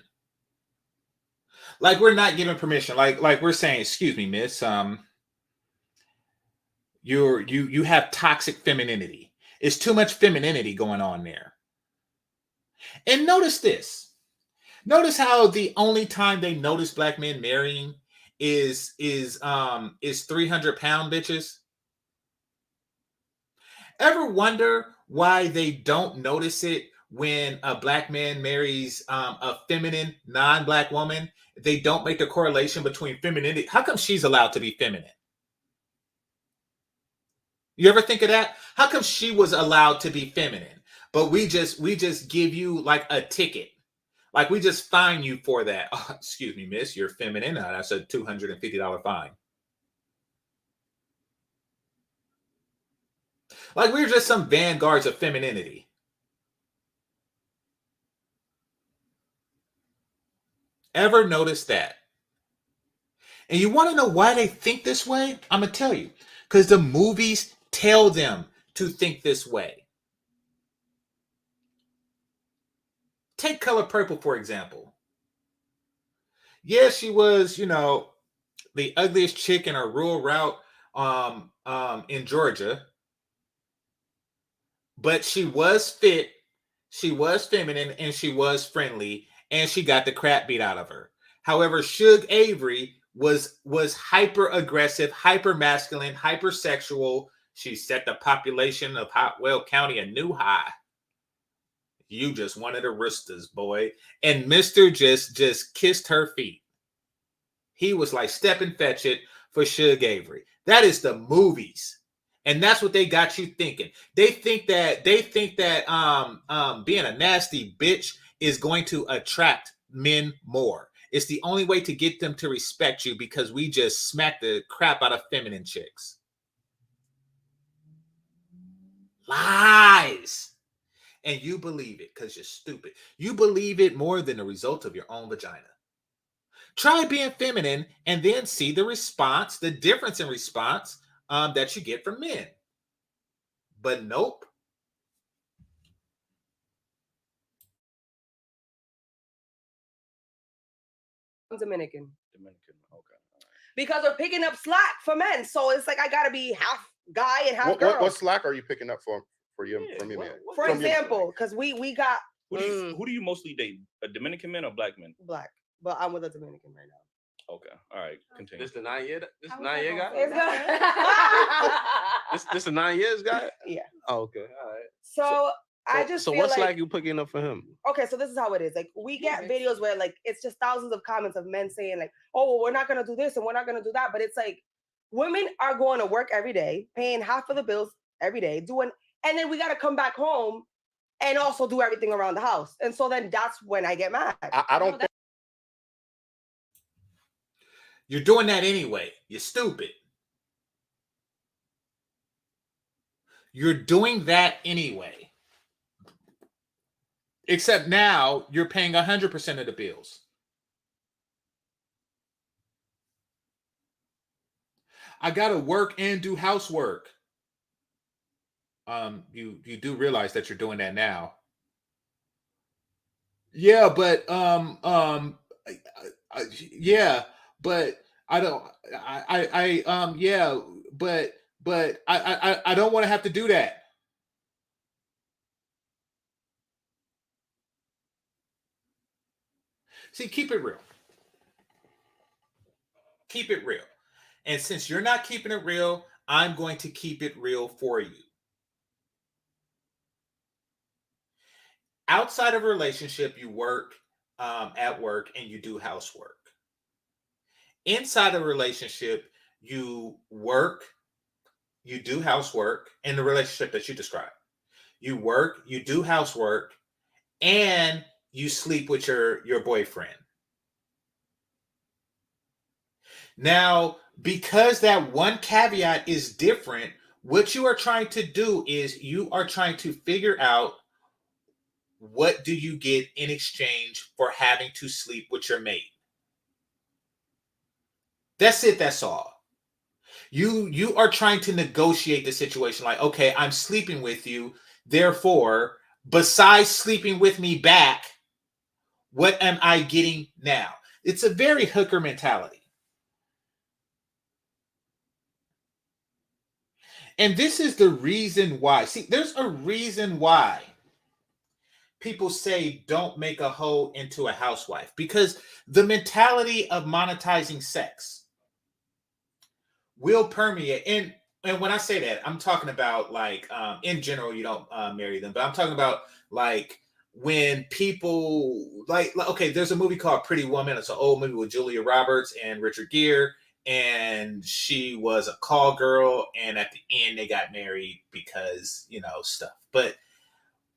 S2: Like we're not given permission. Like we're saying, excuse me, miss, you have toxic femininity. It's too much femininity going on there. And notice this. Notice how the only time they notice black men marrying is 300-pound bitches. Ever wonder why they don't notice it when a black man marries a feminine non-black woman? They don't make the correlation between femininity. How come she's allowed to be feminine? You ever think of that? How come she was allowed to be feminine, but we just give you like a ticket? Like we just fine you for that. Oh, excuse me, miss, you're feminine. That's a $250 fine. Like we're just some vanguards of femininity. Ever notice that? And you want to know why they think this way? I'm going to tell you. Because the movies tell them to think this way. Take Color Purple, for example. Yeah, she was, the ugliest chick in a rural route in Georgia. But she was fit, she was feminine, and she was friendly, and she got the crap beat out of her. However, Suge Avery was hyper aggressive, hyper masculine, hypersexual. She set the population of Hotwell County a new high. You just wanted a roosters, boy. And Mr. just kissed her feet. He was like, step and fetch it for Suge Avery. That is the movies. And that's what they got you thinking. They think that being a nasty bitch is going to attract men more. It's the only way to get them to respect you because we just smack the crap out of feminine chicks. Lies. And you believe it because you're stupid. You believe it more than the result of your own vagina. Try being feminine and then see the response, the difference in response that you get from men. But nope.
S5: I'm Dominican.
S3: Okay.
S5: Because we're picking up slack for men. So it's like I gotta be half guy and half girl.
S6: What slack are you picking up for your man?
S5: For example, because we got
S3: who do you mostly date? A Dominican man or black men?
S5: Black. But I'm with a Dominican right now.
S3: Okay. All right. Continue.
S9: This the 9 year guy?
S5: It's good.
S9: This the 9 years guy?
S5: Yeah.
S9: Oh, okay. All right.
S5: So I just
S9: So
S5: feel
S9: what's
S5: like
S9: like you picking up for him?
S5: okay, so this is how it is. Like we get videos where like it's just thousands of comments of men saying like, "Oh, well, we're not gonna do this and we're not gonna do that," but it's like women are going to work every day, paying half of the bills every day, doing, and then we got to come back home and also do everything around the house. And so then that's when I get mad.
S6: I don't think
S2: You're doing that anyway. You're stupid. You're doing that anyway. Except now you're paying 100% of the bills. I gotta work and do housework. You do realize that you're doing that now. Yeah, but yeah, but I don't. Yeah, but I don't want to have to do that. See, keep it real. Keep it real. And since you're not keeping it real, I'm going to keep it real for you. Outside of a relationship, you work at work and you do housework. Inside a relationship, you work, you do housework in the relationship that you described. You work, you do housework, and you sleep with your boyfriend. Now, because that one caveat is different, what you are trying to do is you are trying to figure out what do you get in exchange for having to sleep with your mate. That's it, that's all. You are trying to negotiate the situation like, okay, I'm sleeping with you, therefore, besides sleeping with me back, what am I getting now? It's a very hooker mentality. And this is the reason why. See, there's a reason why people say don't make a hoe into a housewife, because the mentality of monetizing sex will permeate. And when I say that, I'm talking about like in general, you don't marry them, but I'm talking about like when people like okay, there's a movie called Pretty Woman. It's an old movie with Julia Roberts and Richard Gere, and she was a call girl, and at the end they got married because stuff. But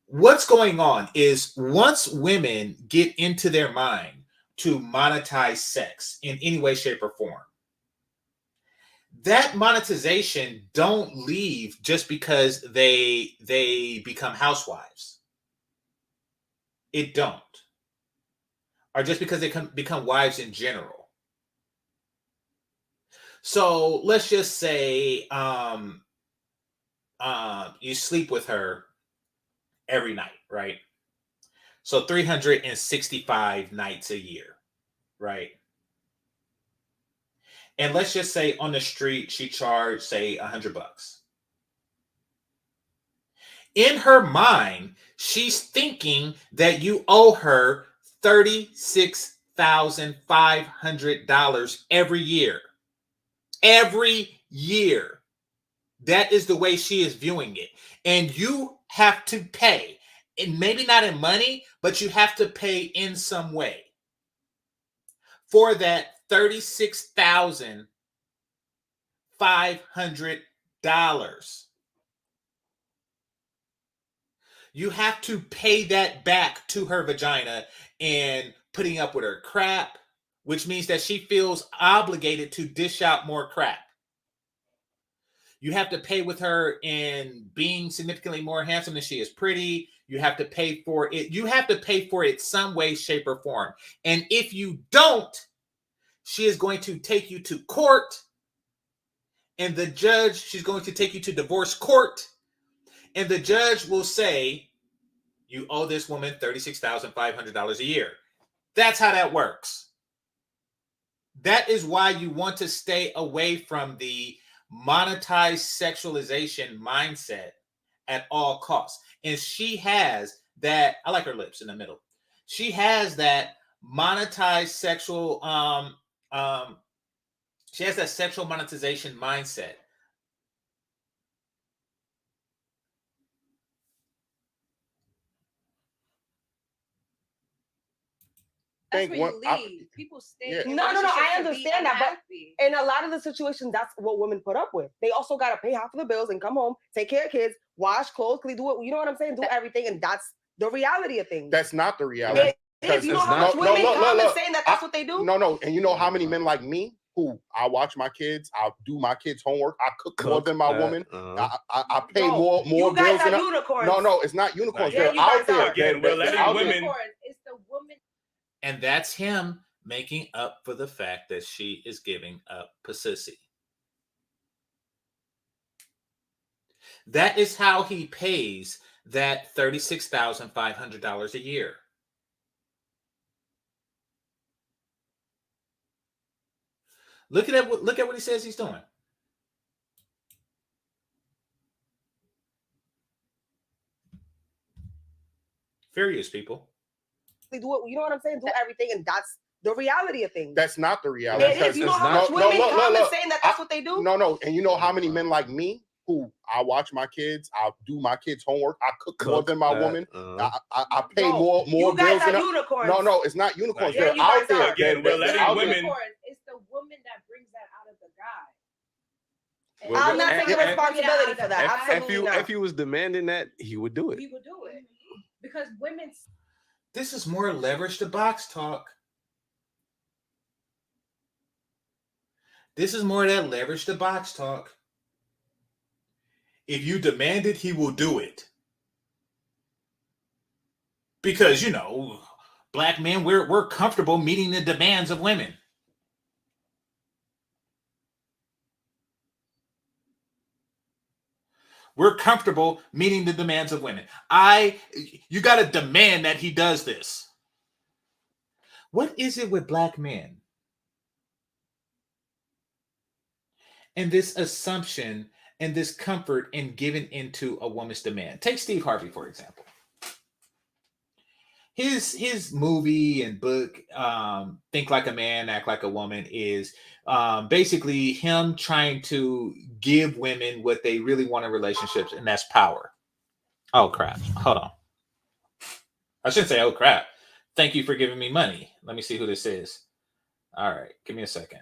S2: what's going on is once women get into their mind to monetize sex in any way, shape, or form, that monetization don't leave just because they become housewives. It don't. Or just because they become wives in general. So let's just say you sleep with her every night, right? So 365 nights a year, right? And let's just say on the street she charged, say, $100. In her mind, she's thinking that you owe her $36,500 every year. Every year. That is the way she is viewing it. And you have to pay. And maybe not in money, but you have to pay in some way for that $36,500. You have to pay that back to her vagina and putting up with her crap, which means that she feels obligated to dish out more crap. You have to pay with her in being significantly more handsome than she is pretty. You have to pay for it. You have to pay for it some way, shape, or form. And if you don't, she is going to take you to court. And the judge, she's going to take you to divorce court. And the judge will say, you owe this woman $36,500 a year. That's how that works. That is why you want to stay away from the monetized sexualization mindset at all costs. And she has that, I like her lips in the middle. She has that monetized sexual, she has that sexual monetization mindset.
S6: think
S7: where you leave. People stay.
S6: Yeah.
S7: in
S5: No, I
S7: relationships to be
S5: understand that, but
S7: unhappy.
S5: in a lot of the situations, that's what women put up with. They also got to pay half of the bills and come home, take care of kids, wash clothes, do it. You know what I'm saying? Do everything, and that's the reality of things.
S6: That's not the reality.
S5: It is. You know
S9: It's
S5: how
S9: not-
S5: much women come and
S6: look.
S5: saying that that's what they do?
S6: No. And you know how many men like me who I watch my kids, I do my kids' homework, I cook more than my woman, I pay more
S5: You guys
S6: bills
S5: are
S6: than
S5: unicorns.
S6: No, it's not unicorns.
S5: Yeah,
S6: They're
S5: you guys
S6: out there.
S5: are.
S3: Again, we're letting
S6: out there.
S3: women.
S7: It's the woman.
S2: And that's him making up for the fact that she is giving up pussy. That is how he pays that $36,500 a year. Look at what he says he's doing. Fair use, people.
S5: They do it. You know what I'm saying? Do everything, and that's the reality of things.
S6: That's not the reality.
S5: It is. You know how much women come and saying that that's what they do?
S6: No. And you know how many men like me who I watch my kids, I do my kids' homework, I cook more than my woman, I pay more
S5: You
S6: bills
S5: guys
S6: than
S5: are unicorns.
S6: No, it's not unicorns.
S5: Yeah,
S6: They're
S5: you
S6: out
S5: guys
S6: there.
S5: are.
S3: Again, we're letting
S6: out there.
S3: women.
S7: It's the woman that brings that out of the guy.
S5: I'm not taking responsibility for that. Absolutely not.
S9: If he was demanding that, he would do it.
S7: He would do it because women.
S2: This is more leverage to box talk. This is more of that leverage to box talk. If you demand it, he will do it. Because, you know, black men, we're comfortable meeting the demands of women. We're comfortable meeting the demands of women. You got to demand that he does this. What is it with black men? And this assumption and this comfort in giving into a woman's demand. Take Steve Harvey, for example. His movie and book, Think Like a Man, Act Like a Woman, is basically him trying to give women what they really want in relationships, and that's power. Oh, crap. Hold on. I shouldn't say, oh, crap. Thank you for giving me money. Let me see who this is. All right. Give me a second.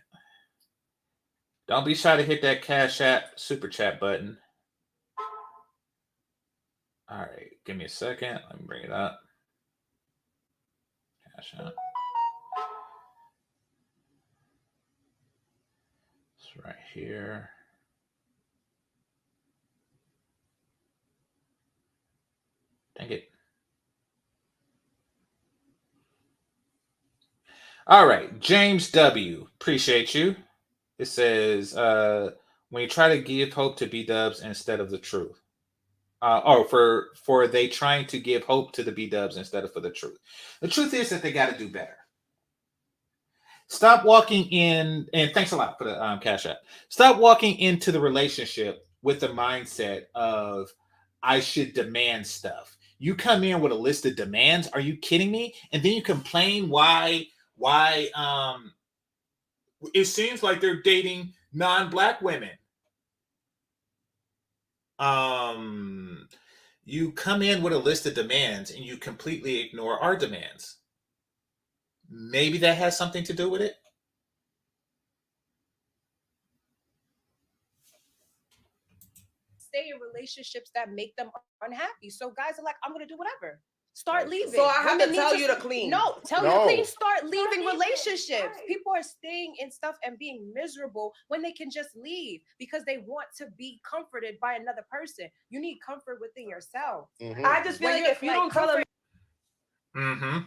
S2: Don't be shy to hit that Cash App Super Chat button. All right. Give me a second. Let me bring it up. Cash App. It's right here. Dang it. All right. James W. Appreciate you. It says, when you try to give hope to B-dubs instead of the truth. For they trying to give hope to the B-dubs instead of for the truth. The truth is that they got to do better. Stop walking in, and thanks a lot for the Cash App. Stop walking into the relationship with the mindset of, I should demand stuff. You come in with a list of demands. Are you kidding me? And then you complain why it seems like they're dating non-black women. You come in with a list of demands and you completely ignore our demands. Maybe that has something to do with it.
S7: Stay in relationships that make them unhappy. So guys are like, I'm gonna do whatever. Start leaving.
S5: So I have
S7: Women
S5: to
S7: need
S5: tell you to clean.
S7: No, tell you
S6: No.
S7: to clean. Start leaving relationships.
S8: Right.
S7: People are staying in stuff and being miserable when they can just leave because they want to be comforted by another person. You need comfort within yourself.
S6: Mhm.
S5: I just feel
S7: When
S5: like
S7: you're,
S5: if you
S7: like,
S5: don't tell them,
S2: Mm-hmm.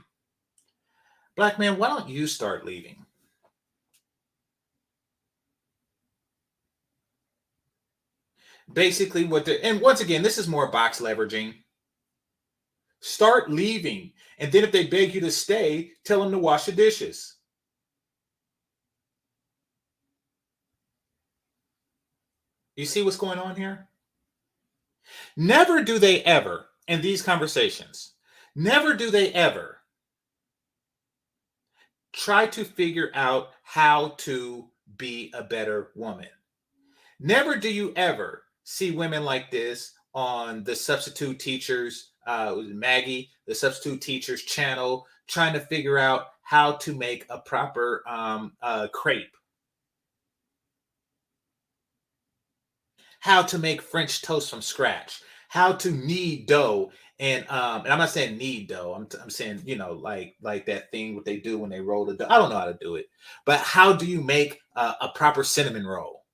S2: Black man, why don't you start leaving? Basically, and once again, this is more box leveraging. Start leaving. And then if they beg you to stay, tell them to wash the dishes. You see what's going on here? Never do they ever, in these conversations, never do they ever try to figure out how to be a better woman. Never do you ever see women like this on the substitute teachers, Maggie, the substitute teachers channel, trying to figure out how to make a proper crepe, how to make French toast from scratch, how to knead dough. And I'm not saying knead dough. I'm saying, you know, like that thing what they do when they roll the dough. I don't know how to do it, but how do you make a proper cinnamon roll?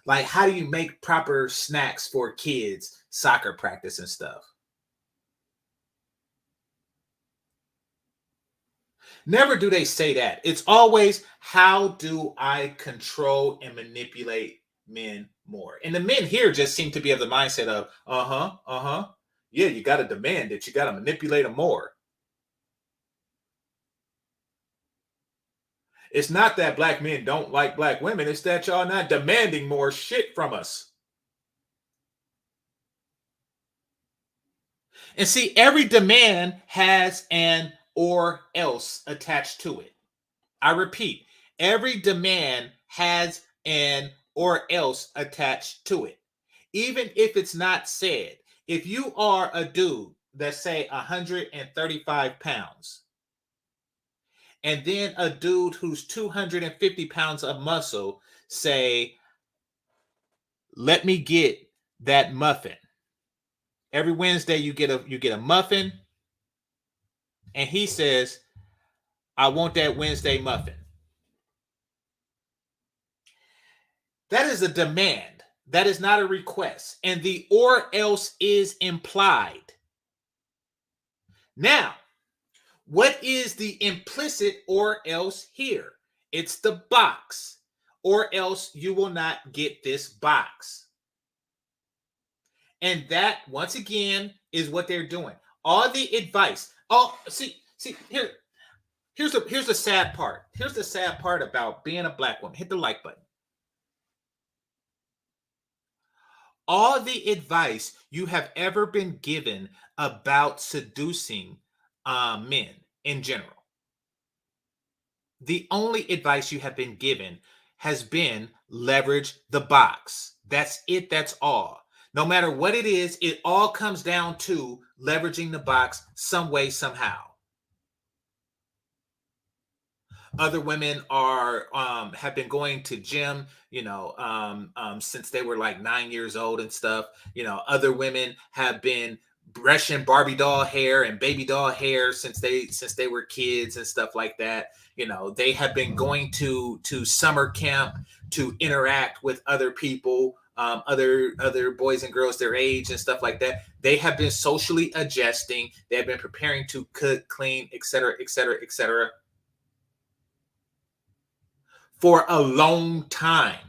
S2: Like, how do you make proper snacks for kids, soccer practice and stuff? Never do they say that. It's always, how do I control and manipulate men more? And the men here just seem to be of the mindset of, yeah, you got to demand it. You got to manipulate them more. It's not that black men don't like black women. It's that y'all not demanding more shit from us. And see, every demand has an or else attached to it. I repeat, every demand has an or else attached to it. Even if it's not said, if you are a dude that's say 135 pounds, and then a dude who's 250 pounds of muscle say, let me get that muffin. Every Wednesday you get a muffin, and he says, I want that Wednesday muffin. That is a demand. That is not a request. And the or else is implied. Now, what is the implicit or else here? It's the box. Or else you will not get this box. And that, once again, is what they're doing. All the advice. Oh, see, here's the sad part. Here's the sad part about being a black woman. Hit the like button. All the advice you have ever been given about seducing men in general, the only advice you have been given has been leverage the box. That's it. That's all. No matter what it is, it all comes down to leveraging the box some way, somehow. Other women are have been going to gym, since they were like 9 years old and stuff. Other women have been brushing Barbie doll hair and baby doll hair since they were kids and stuff like that. They have been going to summer camp to interact with other people, other boys and girls their age and stuff like that. They have been socially adjusting. They have been preparing to cook, clean, etc., etc., etc., for a long time.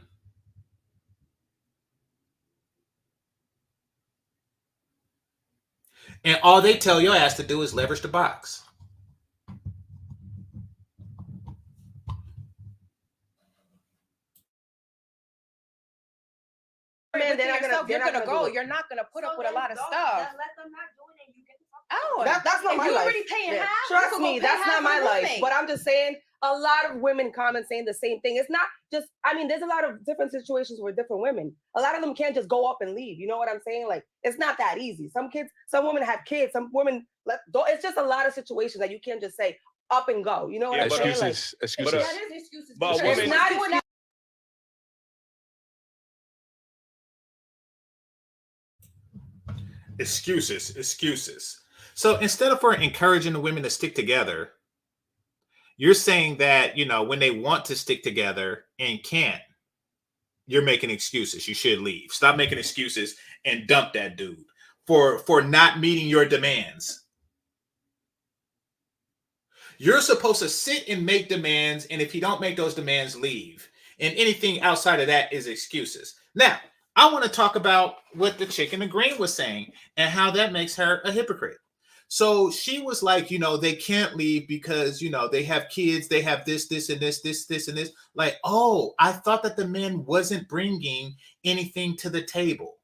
S2: And all they tell your ass to do is leverage the box.
S5: Man, they're not gonna go.
S7: You're not gonna put up with a lot of stuff.
S8: Let them not do it and you get the
S7: Oh,
S5: that's not my life.
S7: You're already paying half.
S5: Trust me, that's not my life. But I'm just saying, a lot of women comment saying the same thing. It's not just, there's a lot of different situations with different women. A lot of them can't just go up and leave. You know what I'm saying? Like, it's not that easy. Some women have kids. Some women it's just a lot of situations that you can't just say up and go. You know what I'm saying? Like,
S9: excuses.
S7: That is excuses.
S3: But
S7: It's
S3: women-
S7: not doing that.
S2: Excuses. So instead of encouraging the women to stick together, you're saying that, when they want to stick together and can't, you're making excuses. You should leave. Stop making excuses and dump that dude for not meeting your demands. You're supposed to sit and make demands, and if you don't make those demands, leave. And anything outside of that is excuses. Now, I want to talk about what the chick in the green was saying and how that makes her a hypocrite. So she was like, they can't leave because, they have kids, they have this, and this, and this. Like, oh, I thought that the man wasn't bringing anything to the table.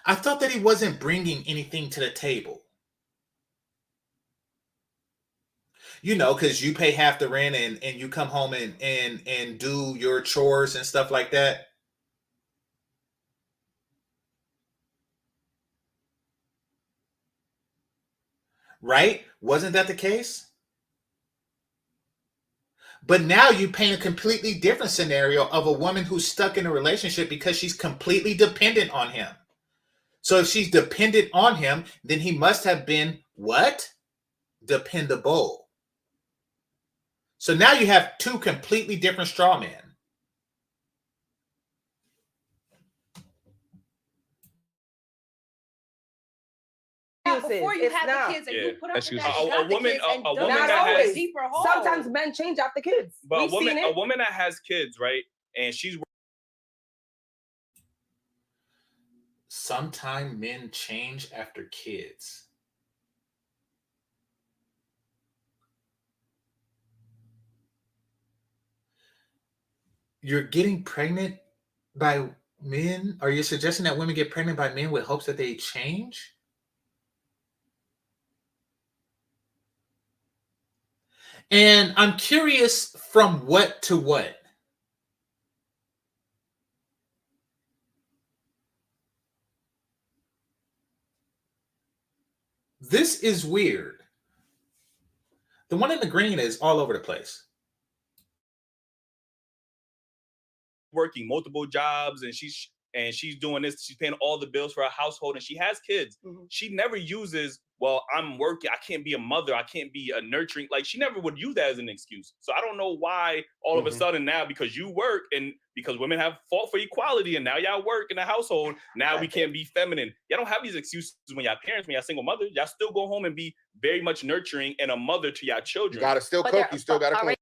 S2: I thought that he wasn't bringing anything to the table. Because you pay half the rent and you come home and do your chores and stuff like that. right? Wasn't that the case? But now you paint a completely different scenario of a woman who's stuck in a relationship because she's completely dependent on him. So if she's dependent on him, then he must have been what? Dependable. So now you have two completely different straw men.
S7: Before you
S5: It's
S7: have
S5: not.
S7: the kids and you put up with
S9: Excuse
S7: that,
S9: me.
S7: you got the kids and
S3: a
S7: done
S3: woman
S5: Not
S3: that
S5: always.
S3: has
S7: deeper hole.
S5: Sometimes men change after kids.
S3: But
S5: We've seen
S3: a
S5: it.
S3: woman that has kids, right? And she's
S2: Sometimes men change after kids. You're getting pregnant by men? Are you suggesting that women get pregnant by men with hopes that they change? And I'm curious, from what to what? This is weird. The one in the green is all over the place.
S3: working multiple jobs and she's doing this, she's paying all the bills for her household and she has kids. She never uses, well, I'm working, I can't be a mother, I can't be a nurturing, like she never would use that as an excuse. So I don't know why all of a sudden now, because you work and because women have fought for equality and now y'all work in the household, now we can't be feminine. Y'all don't have these excuses when y'all parents, when y'all single mothers, y'all still go home and be very much nurturing and a mother to y'all children.
S6: You gotta still cook, you still gotta clean.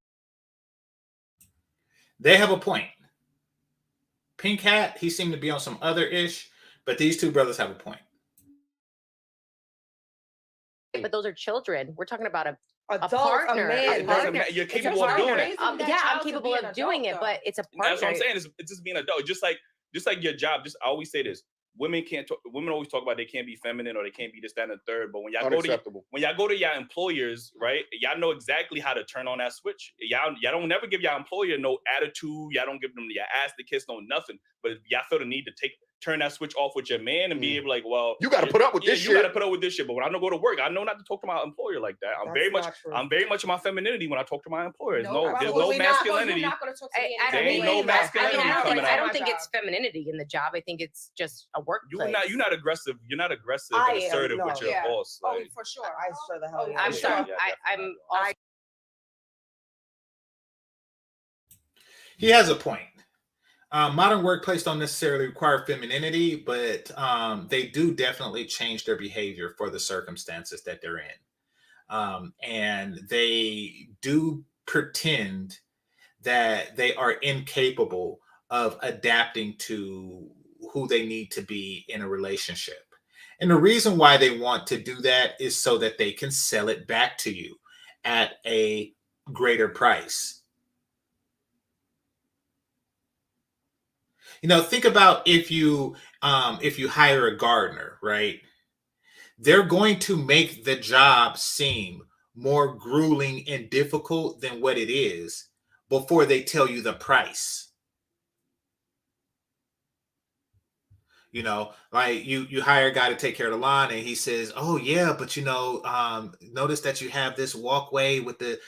S2: They have a point. Pink Hat, he seemed to be on some other ish, but these two brothers have a point.
S4: But those are children. We're talking about a
S5: Adult,
S4: partner.
S5: a man.
S3: You're capable of doing it.
S4: Yeah, I'm capable of doing it, but it's a partner.
S3: That's what I'm saying. It's just being an adult. Just like your job. Just I always say this. Women can't talk, women always talk about they can't be feminine or they can't be this, that, and the third. But when y'all go to your employers, right? Y'all know exactly how to turn on that switch. Y'all don't never give y'all employer no attitude. Y'all don't give them your ass to kiss, no nothing. But y'all feel the need to turn that switch off with your man and be able like, well,
S6: you got to put up with this shit.
S3: You got to put up with this shit. But when I don't go to work, I know not to talk to my employer like that. I'm very much in my femininity when I talk to my employer. There's no masculinity. There ain't no masculinity coming out.
S4: I don't think it's femininity in the job. I think it's just a workplace.
S3: You're not aggressive. You're not aggressive and assertive with your boss.
S7: Like, for sure.
S5: I sure the hell.
S4: I'm sorry.
S2: He has a point. Modern workplace don't necessarily require femininity, but they do definitely change their behavior for the circumstances that they're in. And they do pretend that they are incapable of adapting to who they need to be in a relationship. And the reason why they want to do that is so that they can sell it back to you at a greater price. You know, think about if you hire a gardener, right? They're going to make the job seem more grueling and difficult than what it is before they tell you the price. You know, like you hire a guy to take care of the lawn and he says, oh yeah, but you know, notice that you have this walkway with the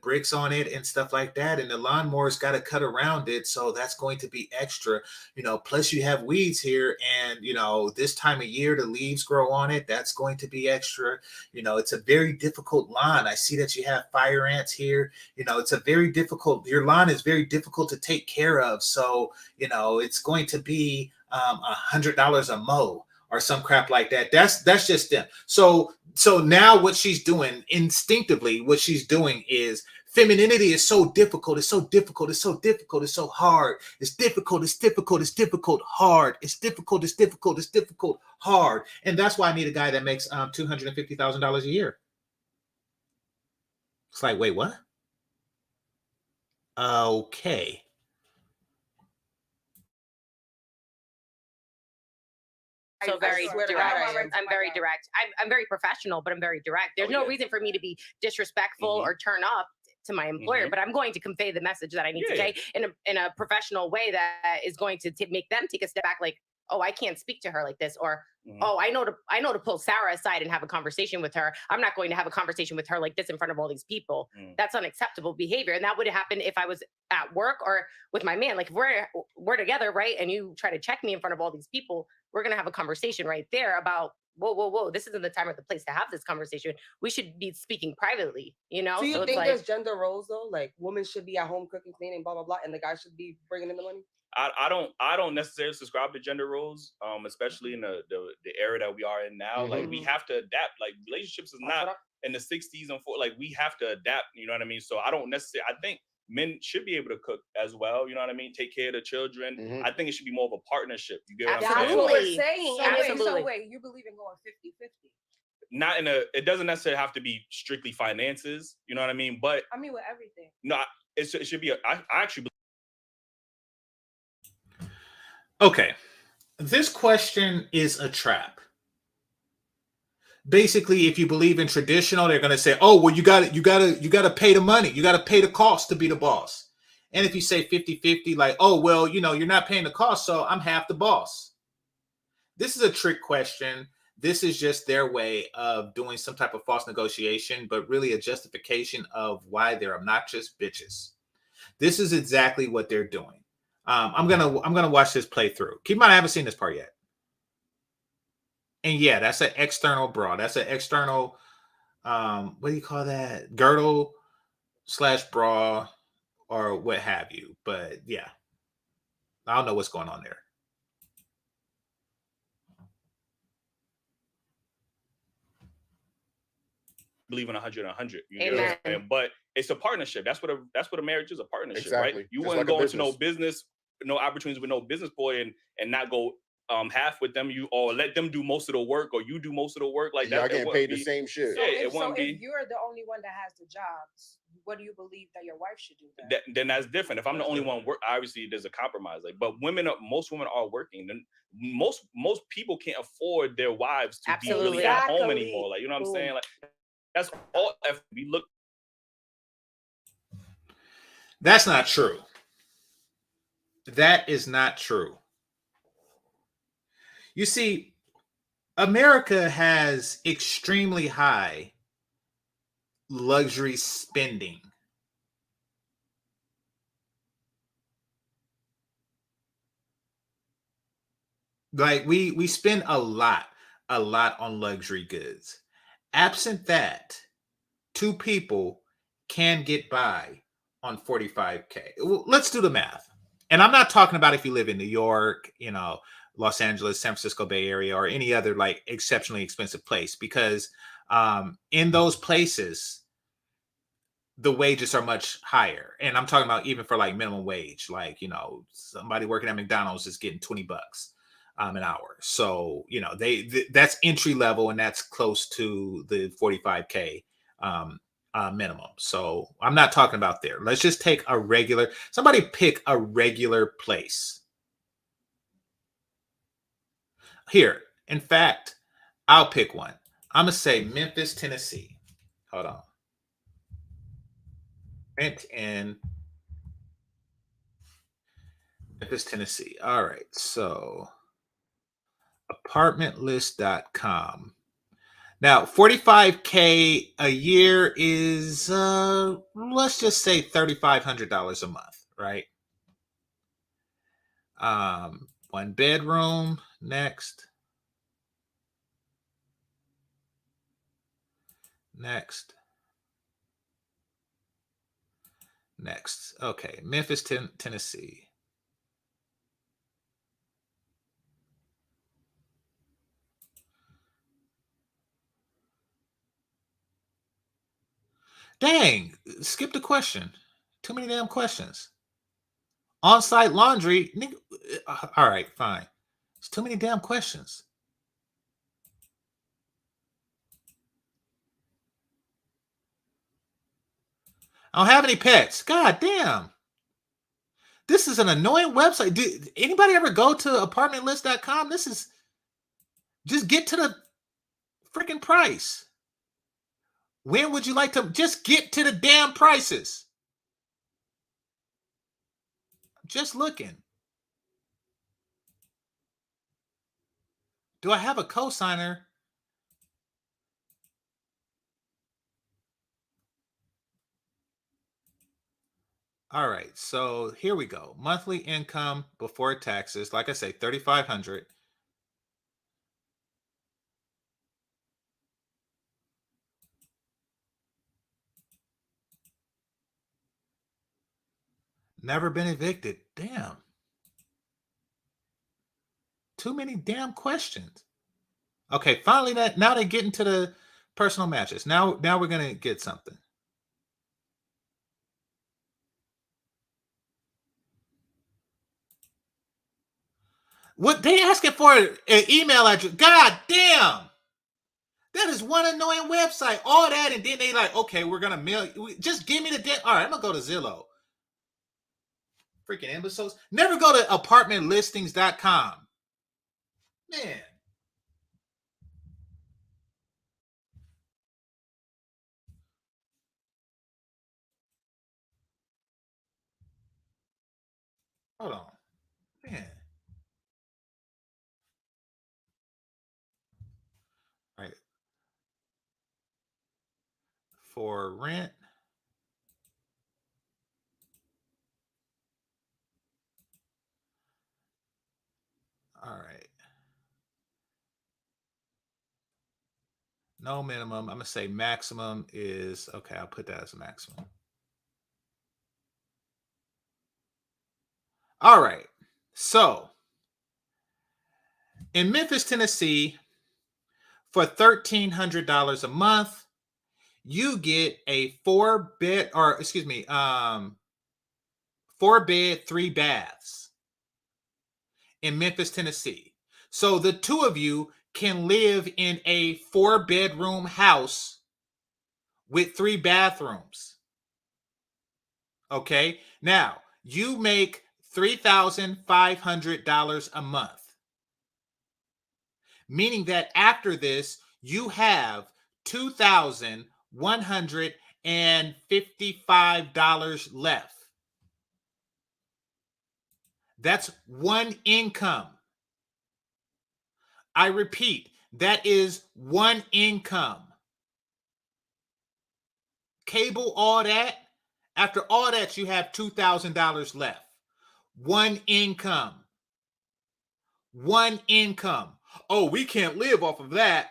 S2: bricks on it and stuff like that. And the lawnmower's got to cut around it. So that's going to be extra, you know, plus you have weeds here and, you know, this time of year, the leaves grow on it. That's going to be extra. You know, it's a very difficult lawn. I see that you have fire ants here. You know, it's a very difficult, your lawn is very difficult to take care of. So, you know, it's going to be $100 a mow or some crap like that. That's just them. So now what she's doing instinctively, what she's doing is femininity is so difficult. It's so difficult. It's so difficult. It's so hard. It's difficult. It's difficult. It's difficult. Hard. It's difficult. It's difficult. It's difficult. Hard. And that's why I need a guy that makes $250,000 a year. It's like, wait, what? Okay.
S4: So very direct. I'm very direct. I'm very professional, but I'm very direct. There's no reason for me to be disrespectful or turn up to my employer, but I'm going to convey the message that I need to say in a professional way that is going to make them take a step back. Like, oh, I can't speak to her like this, or
S3: Mhm.
S4: oh, I know to pull Sarah aside and have a conversation with her. I'm not going to have a conversation with her like this in front of all these people. That's unacceptable behavior. And that would happen if I was at work or with my man. Like if we're together, right? And you try to check me in front of all these people, we're gonna have a conversation right there about whoa. This isn't the time or the place to have this conversation. We should be speaking privately, you know?
S5: So you
S4: it's
S5: think
S4: like,
S5: there's gender roles though? Like women should be at home cooking, cleaning, blah blah blah, and the guy should be bringing in the money.
S3: I don't necessarily subscribe to gender roles, especially in the era that we are in now. Like we have to adapt. Like relationships is not in the 60s and like we have to adapt. You know what I mean? So I don't necessarily. I think men should be able to cook as well. You know what I mean? Take care of the children. I think it should be more of a partnership. You get what I'm saying?
S5: That's what we're saying.
S7: So wait, you believe in going 50-50?
S3: Not in a. It doesn't necessarily have to be strictly finances. You know what I mean? But
S7: I mean with everything.
S3: no, it should be. I actually.
S2: Okay, this question is a trap. Basically, if you believe in traditional, they're going to say, "Oh, well, you got to pay the money. You got to pay the cost to be the boss." And if you say 50-50, like, "Oh, well, you're not paying the cost, so I'm half the boss." This is a trick question. This is just their way of doing some type of false negotiation, but really a justification of why they're obnoxious bitches. This is exactly what they're doing. I'm gonna watch this play through. Keep in mind, I haven't seen this part yet. And yeah, that's an external bra. That's an external, what do you call that? Girdle / bra or what have you. But yeah, I don't know what's going on there.
S3: Believe in 100 and 100. You know what I'm saying? But it's a partnership. That's what a marriage is, a partnership, right? You wouldn't go into no business, no opportunities with no business boy and not go half with them, or let them do most of the work, or you do most of the work. Like that,
S6: getting paid the same shit.
S3: Yeah, it won't be.
S7: If you're the only one that has the jobs, what do you believe that your wife should do then?
S3: Then that's different. If I'm the only one work, obviously there's a compromise. Like, but most women are working. And most people can't afford their wives to be really at home anymore. Like, you know what I'm saying? Like, that's all. If we look,
S2: that's not true. That is not true. You see, America has extremely high luxury spending. Like we spend a lot on luxury goods. Absent that, two people can get by on 45K. Well, let's do the math. And I'm not talking about if you live in New York, Los Angeles, San Francisco Bay Area, or any other like exceptionally expensive place, because in those places, the wages are much higher. And I'm talking about even for like minimum wage, like, somebody working at McDonald's is getting $20 an hour. So, that's entry level, and that's close to the 45K minimum. So I'm not talking about there. Let's just take somebody pick a regular place. Here, in fact, I'll pick one. I'm going to say Memphis, Tennessee. Hold on. Rent in Memphis, Tennessee. All right. So apartmentlist.com. Now, 45K a year is, let's just say $3,500 a month, right? One bedroom. Next. Okay, Memphis, Tennessee. Dang, skip the question. Too many damn questions. On-site laundry. All right, fine. It's too many damn questions. I don't have any pets. God damn. This is an annoying website. Did anybody ever go to apartmentlist.com? This is just get to the freaking price. When would you like to just get to the damn prices? Just looking. Do I have a cosigner? All right, so here we go. Monthly income before taxes, like I say, 3,500. Never been evicted. Damn. Too many damn questions. Okay, finally now they get into the personal matches. Now we're gonna get something. What they asking for an email address? God damn. That is one annoying website. All that, and then they like, okay, we're gonna mail you. Just give me the damn. All right, I'm gonna go to Zillow. Freaking imbeciles. Never go to apartmentlistings.com. Man. Hold on. Man. All right. For rent. All right. No minimum. I'm gonna say maximum is okay. I'll put that as a maximum. All right. So in Memphis, Tennessee, for $1,300 a month, you get a 4-bed, 4-bed, 3 baths in Memphis, Tennessee. So the two of you can live in a 4-bedroom house with 3 bathrooms. Okay. Now you make $3,500 a month, meaning that after this, you have $2,155 left. That's one income. I repeat, that is one income. Cable, all that. After all that, you have $2,000 left. One income. One income. Oh, we can't live off of that.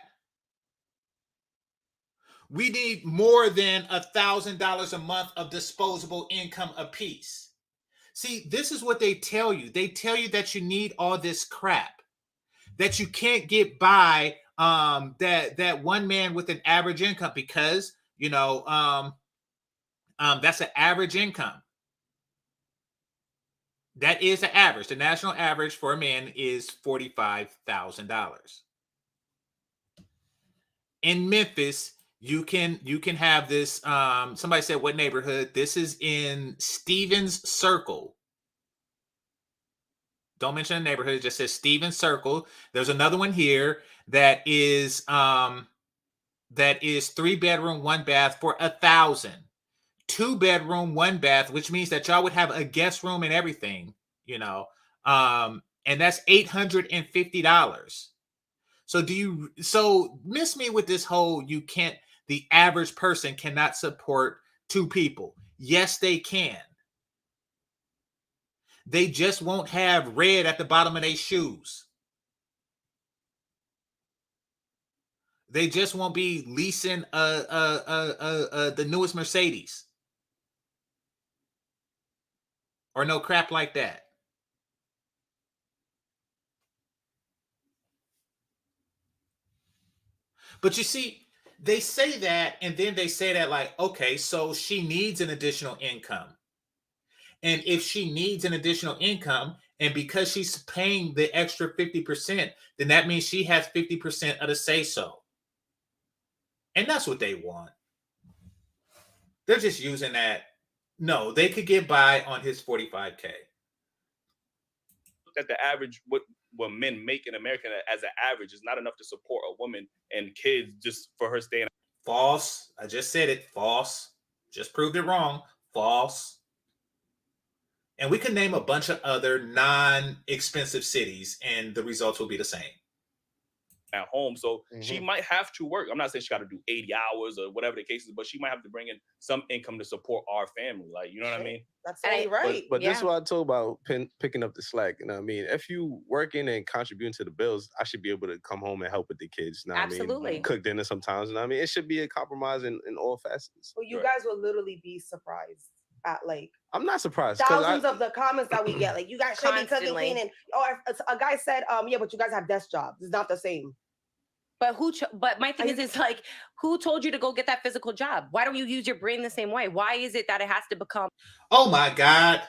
S2: We need more than $1,000 a month of disposable income apiece. See, this is what they tell you. They tell you that you need all this crap, that you can't get by that one man with an average income, because that's an average income. That is an average. The national average for a man is $45,000. In Memphis, you can have this. Somebody said, what neighborhood? This is in Stevens Circle. Don't mention the neighborhood. It just says Stevens Circle. There's another one here that is 3-bedroom, 1 bath for $1,000. 2-bedroom, 1 bath, which means that y'all would have a guest room and everything, and that's $850. So miss me with this whole, the average person cannot support 2 people. Yes, they can. They just won't have red at the bottom of their shoes. They just won't be leasing the newest Mercedes or no crap like that. But you see, they say that, and then they say that like, okay, so she needs an additional income. And if she needs an additional income, and because she's paying the extra 50%, then that means she has 50% of the say-so. And that's what they want. They're just using that. No, they could get by on his 45K.
S3: That the average, what men make in America as an average, is not enough to support a woman and kids just for her staying.
S2: False. I just said it. False. Just proved it wrong. False. And we can name a bunch of other non-expensive cities, and the results will be the same.
S3: at home. So she
S6: Mhm.
S3: might have to work. I'm not saying she got to do 80 hours or whatever the case is, but she might have to bring in some income to support our family. Like, you know what I mean?
S5: That's
S4: And
S5: totally right.
S9: But this
S4: Yeah.
S9: is what I told about picking up the slack. You know what I mean? If you working and contributing to the bills, I should be able to come home and help with the kids. You know what I
S4: Absolutely.
S9: mean? Cook dinner sometimes. You know what I mean? It should be a compromise in all facets.
S5: Well, you
S3: Right.
S5: guys will literally be surprised at like
S9: I'm not surprised because
S5: thousands of the comments that we get. Like, you guys should be cooking,
S4: Constantly.
S5: cleaning. Or if a guy said, yeah, but you guys have desk jobs. It's not the same.
S4: But but my thing
S5: Are
S4: is, it's like, who told you to go get that physical job? Why don't you use your brain the same way? Why is it that it has to become?
S2: Oh my God.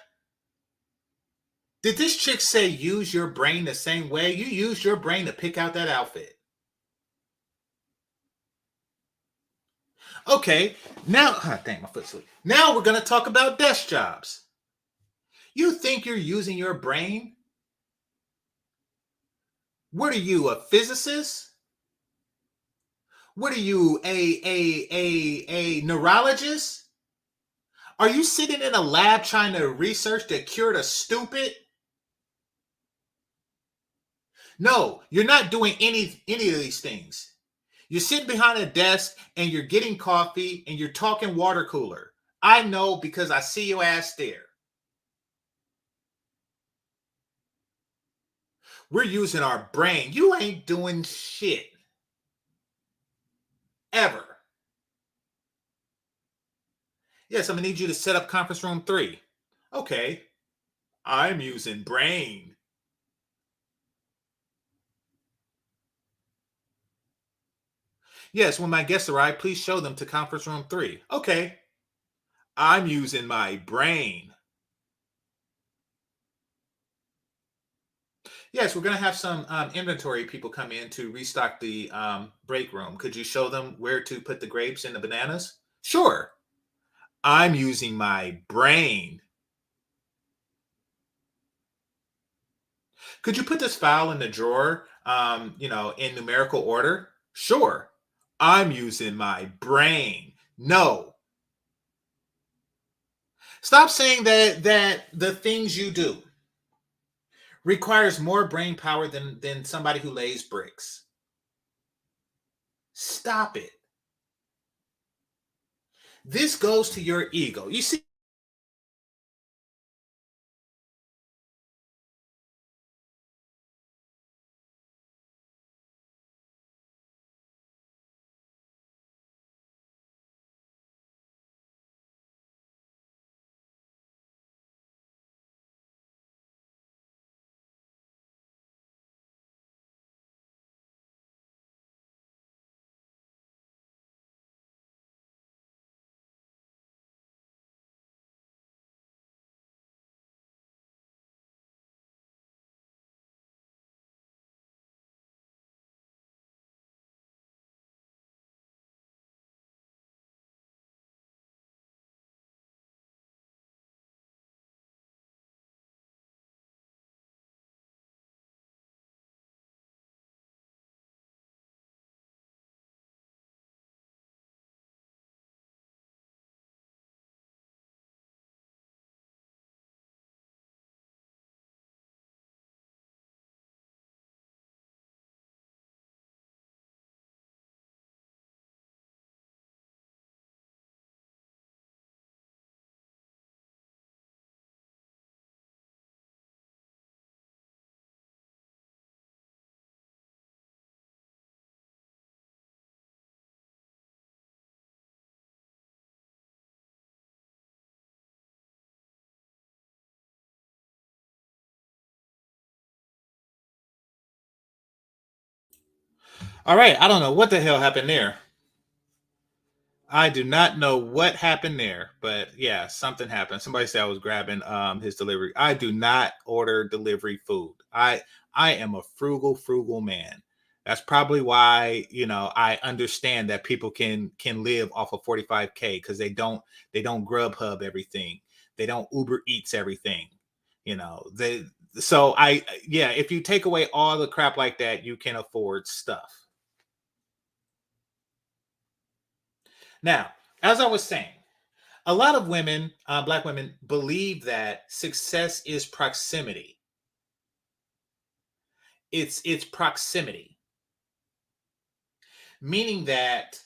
S2: Did this chick say use your brain the same way? You use your brain to pick out that outfit. Okay, now, dang, my foot's asleep. Now we're going to talk about desk jobs. You think you're using your brain? What are you, a physicist? What are you, a neurologist? Are you sitting in a lab trying to research the cure to stupid? No, you're not doing any of these things. You're sitting behind a desk and you're getting coffee and you're talking water cooler. I know because I see your ass there. We're using our brain. You ain't doing shit. Ever. Yes, I'm going to need you to set up conference room 3. Okay. I'm using brain. Yes, when my guests arrive, please show them to conference room 3. Okay. I'm using my brain. Yes, we're going to have some inventory people come in to restock the break room. Could you show them where to put the grapes and the bananas? Sure. I'm using my brain. Could you put this file in the drawer, in numerical order? Sure. I'm using my brain. No. Stop saying that the things you do requires more brain power than somebody who lays bricks. Stop it. This goes to your ego. You see, all right, I don't know what the hell happened there. I do not know what happened there, but yeah, something happened. Somebody said I was grabbing his delivery. I do not order delivery food. I am a frugal man. That's probably why, I understand that people can live off of 45K because they don't Grubhub everything. They don't Uber Eats everything. If you take away all the crap like that, you can afford stuff. Now, as I was saying, a lot of women, Black women, believe that success is proximity. It's proximity. meaning that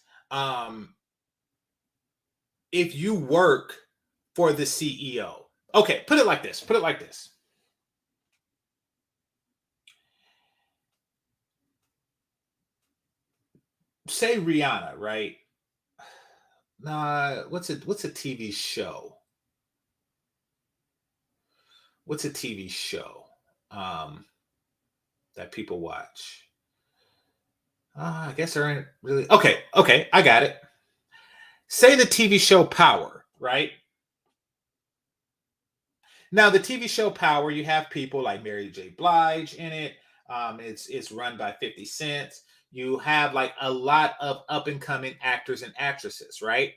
S2: if you work for the CEO, okay, put it like this. Say Rihanna, right? Nah, what's a TV show? What's a TV show that people watch? I guess there ain't really. Okay, I got it. Say the TV show Power, right? Now, the TV show Power, you have people like Mary J. Blige in it. It's run by 50 Cent. You have like a lot of up and coming actors and actresses, right?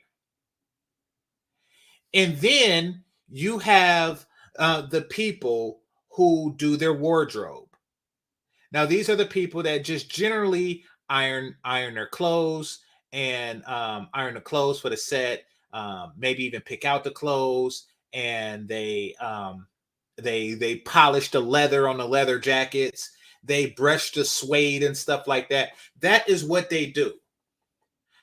S2: And then you have the people who do their wardrobe. Now, these are the people that just generally iron their clothes and iron the clothes for the set. Maybe even pick out the clothes, and they polish the leather on the leather jackets. They brush the suede and stuff like that. That is what they do.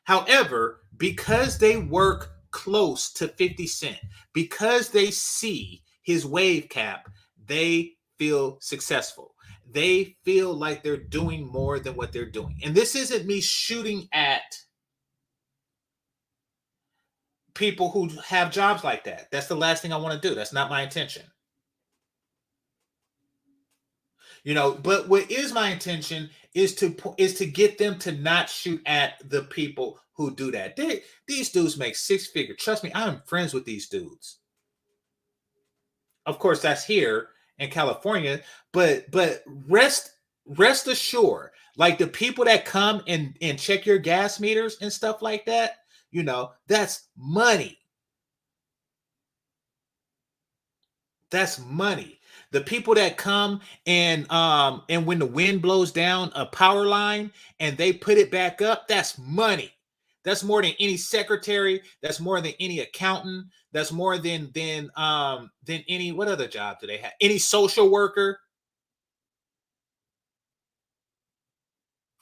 S2: However, because they work close to 50 Cent, because they see his wave cap, they feel successful. They feel like they're doing more than what they're doing. And this isn't me shooting at people who have jobs like that. That's the last thing I want to do. That's not my intention. But what is my intention is to get them to not shoot at the people who do that. These dudes make six figure. Trust me, I'm friends with these dudes. Of course, that's here in California, but rest assured, like the people that come and check your gas meters and stuff like that, that's money. That's money. The people that come and when the wind blows down a power line and they put it back up, that's money. That's more than any secretary. That's more than any accountant. That's more than any, what other job do they have? Any social worker.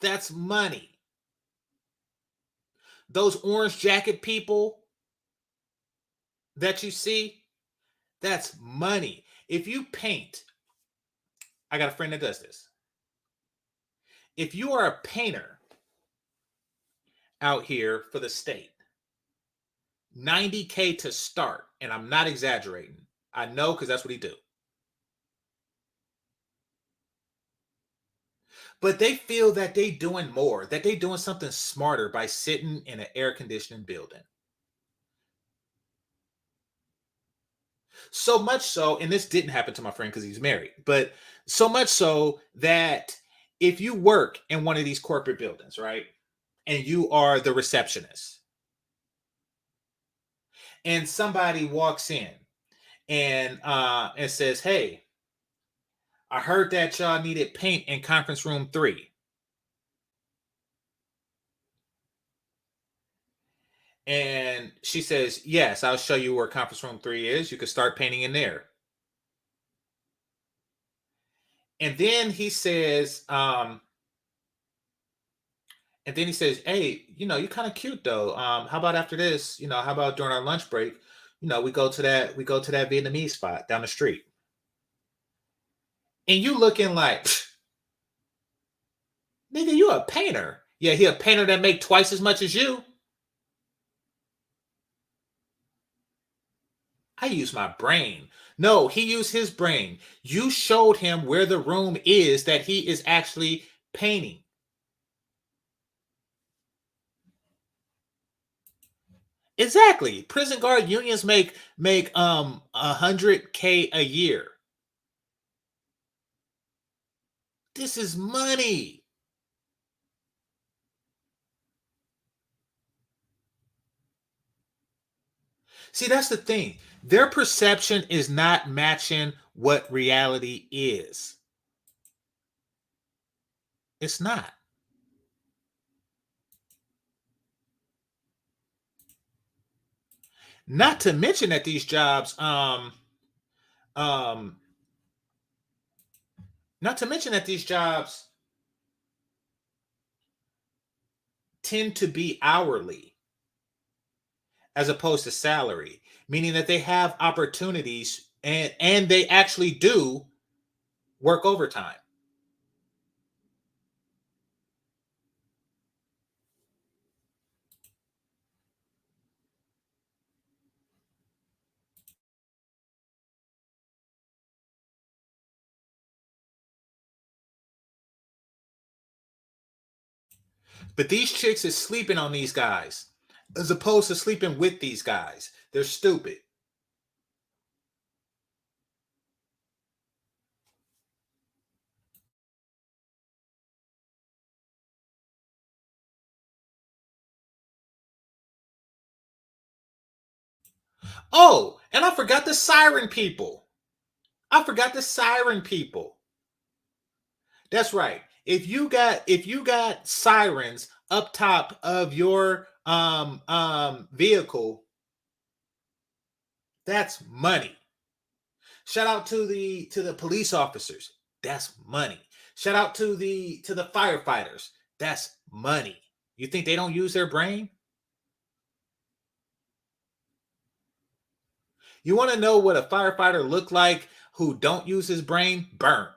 S2: That's money. Those orange jacket people that you see, that's money. If you paint, I got a friend that does this. If you are a painter out here for the state, $90K to start, and I'm not exaggerating. I know, because that's what he do. But they feel that they doing more, that they doing something smarter by sitting in an air conditioning building. So much so, and this didn't happen to my friend because he's married, but so much so that if you work in one of these corporate buildings, right, and you are the receptionist, and somebody walks in and says, "Hey, I heard that y'all needed paint in conference room 3." And she says, "Yes, I'll show you where conference room 3 is. You can start painting in there." And then he says, "Hey, you're kind of cute though. How about after this? How about during our lunch break? We go to that Vietnamese spot down the street." And you looking like, nigga, you a painter? Yeah, he a painter that make twice as much as you. I use my brain. No, he used his brain. You showed him where the room is that he is actually painting. Exactly. Prison guard unions make 100K a year. This is money. See, that's the thing. Their perception is not matching what reality is. It's not. Not to mention that these jobs, not to mention that these jobs tend to be hourly as opposed to salary, meaning that they have opportunities and they actually do work overtime. But these chicks is sleeping on these guys as opposed to sleeping with these guys. They're stupid. Oh, and I forgot the siren people. I forgot the siren people. That's right. If you got sirens up top of your vehicle, that's money. Shout out to the police officers. That's money. Shout out to the firefighters. That's money. You think they don't use their brain? You want to know what a firefighter look like who don't use his brain? Burn.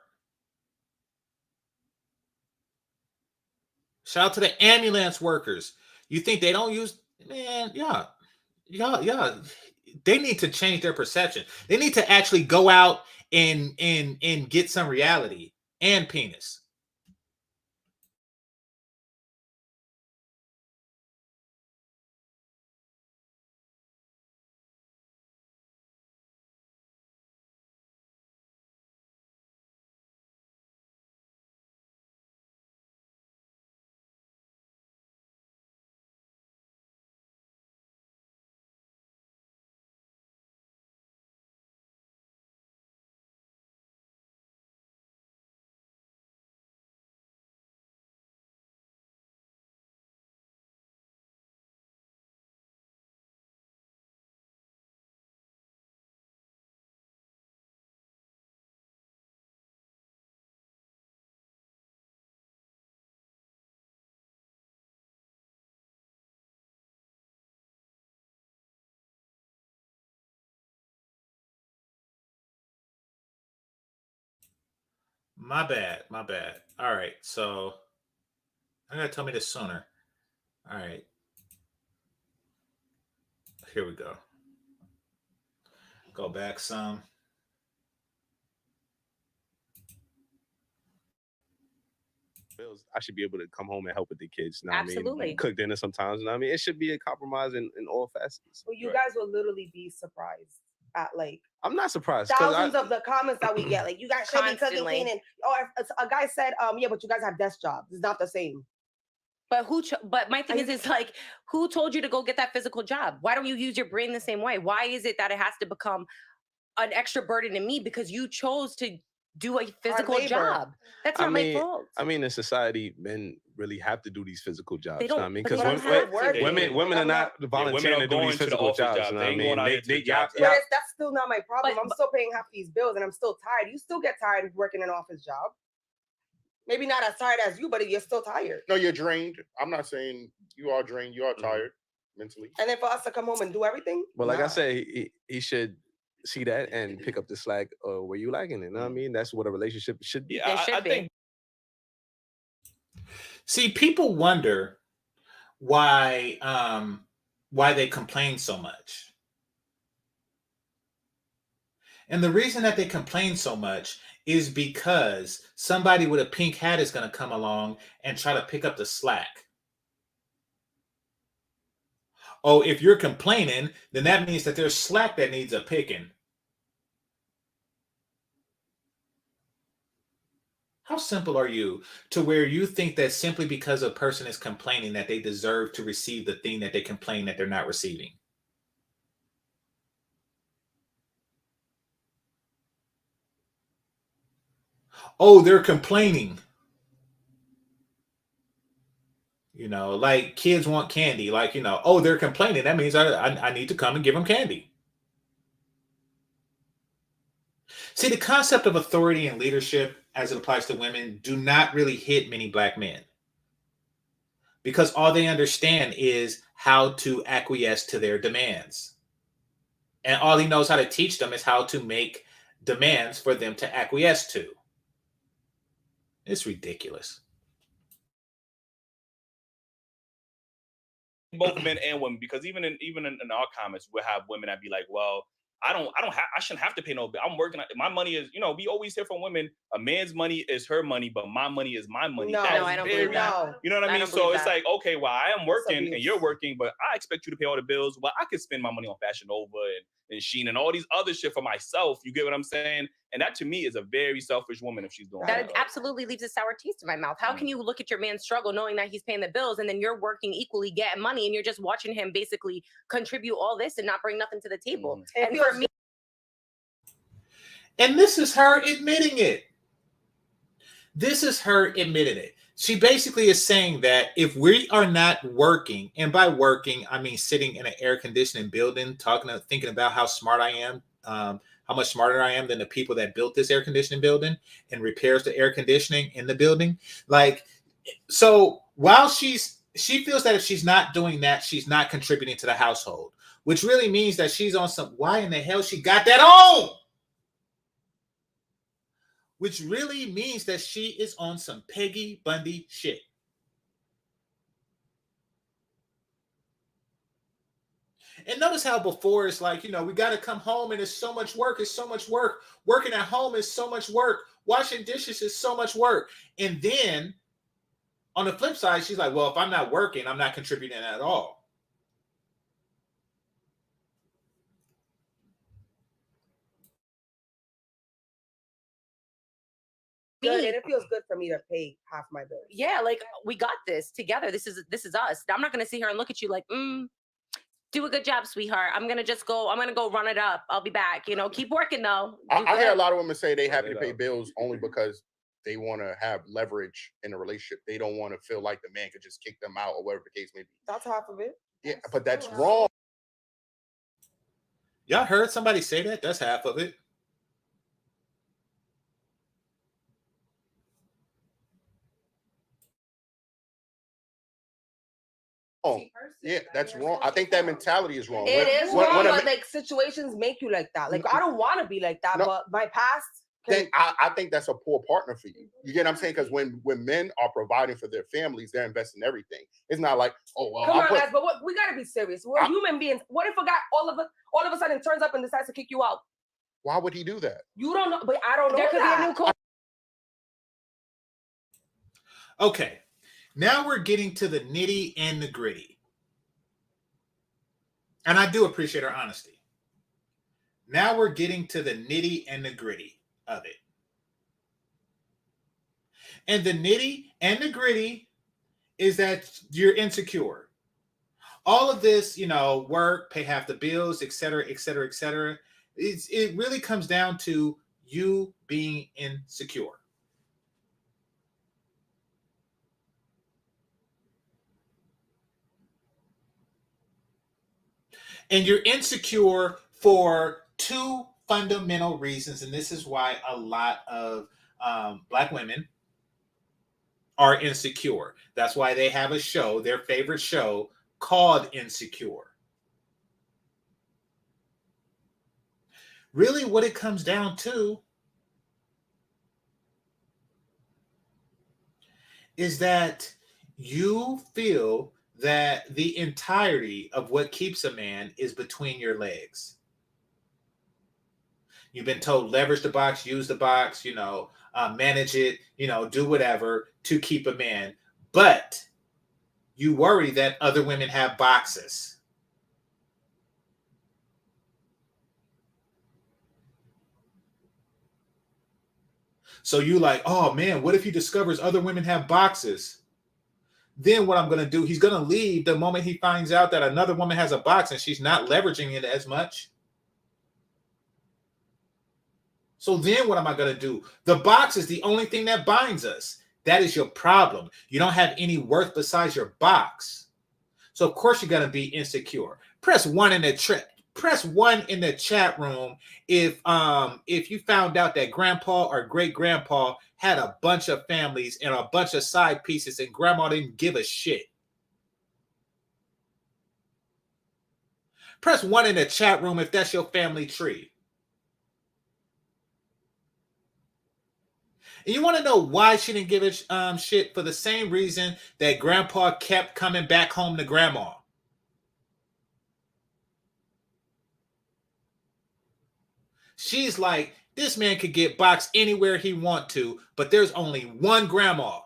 S2: Shout out to the ambulance workers. You think they don't use, man, yeah. They need to change their perception. They need to actually go out and get some reality and penis. My bad. My bad. All right. So I gotta tell me this sooner. All right. Here we go. Go back some.
S9: bills, I should be able to come home and help with the kids. You know what I mean?
S4: Absolutely.
S9: Cook dinner sometimes. You know what I mean? It should be a compromise in all facets.
S5: Well, you guys will literally be surprised at like
S9: I'm not surprised.
S5: thousands of the comments that we get. Like, you guys should be cooking,
S4: Constantly.
S5: cleaning. Or if a guy said, yeah, but you guys have desk jobs. It's not the same.
S4: But but my thing is, it's like, who told you to go get that physical job? Why don't you use your brain the same way? Why is it that it has to become an extra burden to me because you chose to do a physical
S5: labor.
S4: job? That's not my fault.
S9: I mean, in society, men really have to do these physical jobs.
S4: They
S9: You know
S4: don't.
S9: what I mean?
S4: But they
S9: Because
S4: don't have to.
S9: women are not volunteering to do these physical jobs. You know what I mean?
S5: But that's still not my problem.
S4: But-
S5: I'm still paying half these bills and I'm still tired. You still get tired of working an office job. Maybe not as tired as you, but you're still tired.
S6: No, you're drained. I'm not saying you are drained. You are tired mentally.
S5: And then for us to come home and do everything?
S9: Well, like I said, he should see that and pick up the slack where you lacking it. You know what I mean? That's what a relationship should be.
S3: Yeah, I think.
S2: See, people wonder why they complain so much. And the reason that they complain so much is because somebody with a pink hat is going to come along and try to pick up the slack. Oh, if you're complaining, then that means that there's slack that needs a picking. How simple are you to where you think that simply because a person is complaining that they deserve to receive the thing that they complain that they're not receiving? Oh, they're complaining. You know, like kids want candy. Like, you know, oh, they're complaining. That means I need to come and give them candy. See, the concept of authority and leadership as it applies to women do not really hit many black men. because all they understand is how to acquiesce to their demands. And all he knows how to teach them is how to make demands for them to acquiesce to. It's ridiculous.
S3: Both men and women, because even in our comments, we'll have women that be like, well, I shouldn't have to pay no bill. I'm working. My money is, we always hear from women, a man's money is her money, but my money is my money.
S5: No,
S3: That's
S4: I don't
S3: very,
S4: believe that.
S3: you know what I mean? So it's like, okay, well, I am working and you're working, but I expect you to pay all the bills. Well, I could spend my money on Fashion Nova and Shein and all these other shit for myself. You get what I'm saying? And that to me is a very selfish woman if she's doing that.
S4: That absolutely leaves a sour taste in my mouth. How can you look at your man's struggle knowing that he's paying the bills and then you're working equally, getting money, and you're just watching him basically contribute all this and not bring nothing to the table? And for me,
S2: and this is her admitting it. This is her admitting it. She basically is saying that if we are not working, and by working, I mean sitting in an air conditioning building, thinking about how smart I am, how much smarter I am than the people that built this air conditioning building and repairs the air conditioning in the building. Like, so while she feels that if she's not doing that, she's not contributing to the household, which really means that she's on some, why in the hell she got that on? Which really means that she is on some Peggy Bundy shit. And notice how before it's like, we got to come home and it's so much work. It's so much work. Working at home is so much work. Washing dishes is so much work. And then on the flip side, she's like, well, if I'm not working, I'm not contributing at all.
S5: Good, and it feels good for me to pay half my bills.
S4: Yeah, like we got this together. This is us. I'm not gonna sit here and look at you like, do a good job, sweetheart. I'm gonna go run it up. I'll be back. Keep working though.
S6: I hear a lot of women say they happy to pay bills only because they want to have leverage in a relationship. They don't want to feel like the man could just kick them out or whatever the case may be.
S5: That's half of it.
S6: Yeah, but that's wrong.
S2: Y'all heard somebody say that? That's half of it.
S6: Oh, yeah, that's wrong. I think that mentality is wrong.
S5: It is wrong, but like situations make you like that. Like I don't want to be like that, but my past.
S6: I think that's a poor partner for you. You get what I'm saying? Because when men are providing for their families, they're investing everything. It's not like, oh well.
S5: Come on, guys, but we gotta be serious. We're human beings. What if a guy all of a sudden turns up and decides to kick you out?
S6: Why would he do that?
S5: You don't know, but I don't know. There could be a new code.
S2: Okay. Now we're getting to the nitty and the gritty. And I do appreciate her honesty. Now we're getting to the nitty and the gritty of it. And the nitty and the gritty is that you're insecure. All of this, work, pay half the bills, et cetera, et cetera, et cetera. It really comes down to you being insecure. And you're insecure for two fundamental reasons. And this is why a lot of Black women are insecure. That's why they have a show, their favorite show, called Insecure. Really, what it comes down to is that you feel that the entirety of what keeps a man is between your legs. You've been told leverage the box, use the box, manage it, do whatever to keep a man. But you worry that other women have boxes. So you like, oh man, what if he discovers other women have boxes? Then what I'm going to do, he's going to leave the moment he finds out that another woman has a box and she's not leveraging it as much. So then what am I going to do? The box is the only thing that binds us. That is your problem. You don't have any worth besides your box. So of course you're going to be insecure. Press 1 in the chat room if you found out that grandpa or great grandpa had a bunch of families and a bunch of side pieces and grandma didn't give a shit. Press 1 in the chat room if that's your family tree. And you want to know why she didn't give a shit? For the same reason that grandpa kept coming back home to grandma. She's like, this man could get boxed anywhere he want to, but there's only one grandma.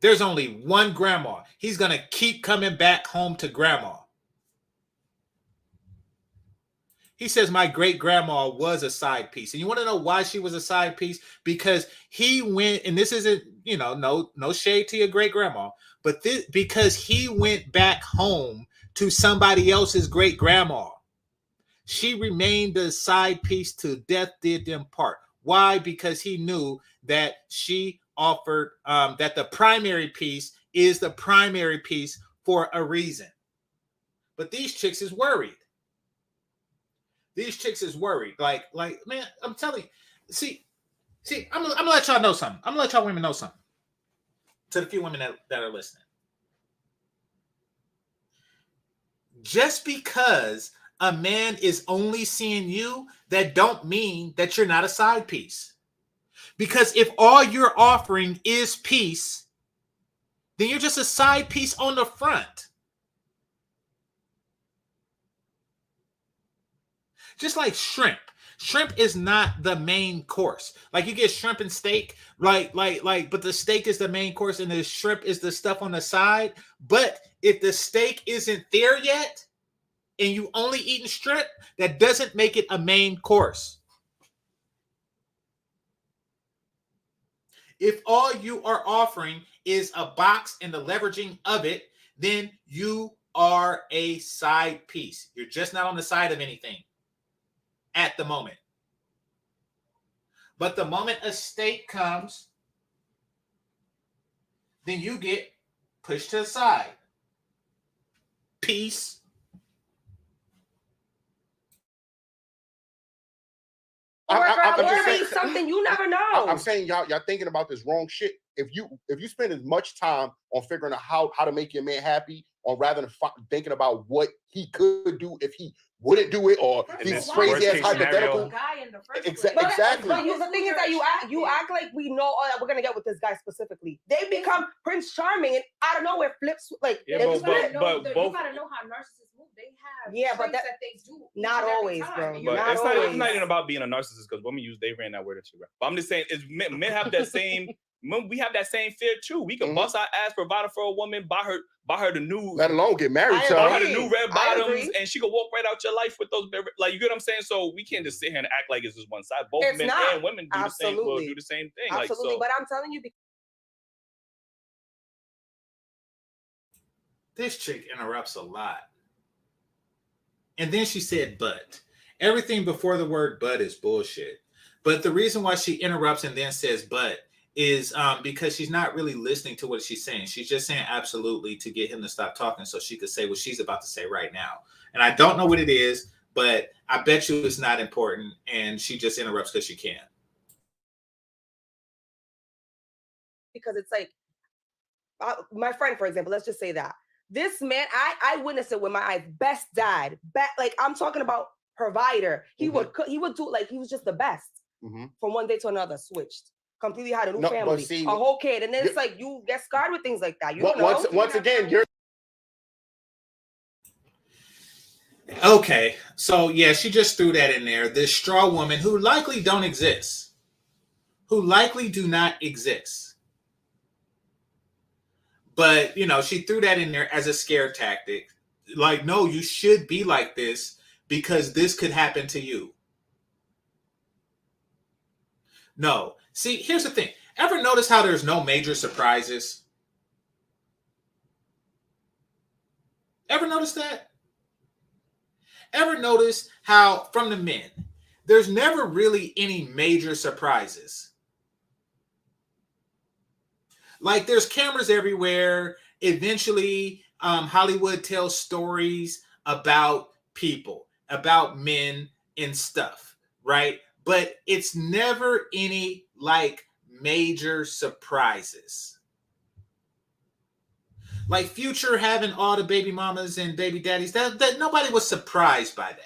S2: There's only one grandma. He's going to keep coming back home to grandma. He says my great grandma was a side piece. And you want to know why she was a side piece? Because he went, and this isn't, no shade to your great grandma, but because he went back home to somebody else's great grandma. She remained a side piece till death did them part. Why? Because he knew that she offered, that the primary piece is the primary piece for a reason. But these chicks is worried. These chicks is worried. Like, man, I'm telling you. See, I'm gonna let y'all know something. I'm gonna let y'all women know something. To the few women that are listening. Just because a man is only seeing you, that don't mean that you're not a side piece. Because if all you're offering is peace, then you're just a side piece on the front. Just like shrimp. Shrimp is not the main course. Like you get shrimp and steak, but the steak is the main course and the shrimp is the stuff on the side. But if the steak isn't there yet and you only eating shrimp, that doesn't make it a main course. If all you are offering is a box and the leveraging of it, then you are a side piece. You're just not on the side of anything at the moment. But the moment a steak comes, then you get pushed to the side. Peace.
S5: I'm just saying something you never know.
S6: I'm saying y'all thinking about this wrong shit. If you spend as much time on figuring out how to make your man happy, or rather than thinking about what he could do if he wouldn't do it, or these crazy ass hypothetical. Exactly.
S5: But the thing is that you act like we know all that we're gonna get with this guy specifically. They become Prince Charming and out of nowhere flips like.
S3: Yeah, but
S7: you gotta know how narcissists move. They have
S5: but
S7: that they do.
S5: Not always, bro.
S3: But it's not even about being a narcissist, because women they ran that word into it. But I'm just saying, men have that same. We have that same fear too. We can bust our ass providing for a woman, buy her the new.
S6: Let alone get married to
S3: buy
S6: her.
S3: her the new red bottoms, and she can walk right out your life with those. Like, you get what I'm saying? So we can't just sit here and act like it's just one side. Both men and women do the same. Will do the same thing.
S5: Absolutely, but I'm telling you.
S2: This chick interrupts a lot. And then she said, but. Everything before the word but is bullshit. But the reason why she interrupts and then says but is because she's not really listening to what she's saying. She's just saying absolutely to get him to stop talking so she could say what she's about to say right now. And I don't know what it is, but I bet you it's not important. And she just interrupts because she can.
S5: Because it's like, my friend, for example, let's just say that. This man, I witnessed it with my eyes. Best dad. Like, I'm talking about provider. He would do, like, he was just the best. From one day to another, switched. Completely had a new family, a whole kid. And then it's like, you get scarred with things like that. You don't know.
S6: Once again, you're...
S2: Okay, so yeah, she just threw that in there. This straw woman who likely don't exist. Who likely do not exist. But, she threw that in there as a scare tactic. Like, no, you should be like this because this could happen to you. No. See, here's the thing. Ever notice how there's no major surprises? Ever notice that? Ever notice how, from the men, there's never really any major surprises? Like, there's cameras everywhere. Eventually, Hollywood tells stories about people, about men and stuff, right? But it's never any, like, major surprises. Like Future having all the baby mamas and baby daddies, that nobody was surprised by that.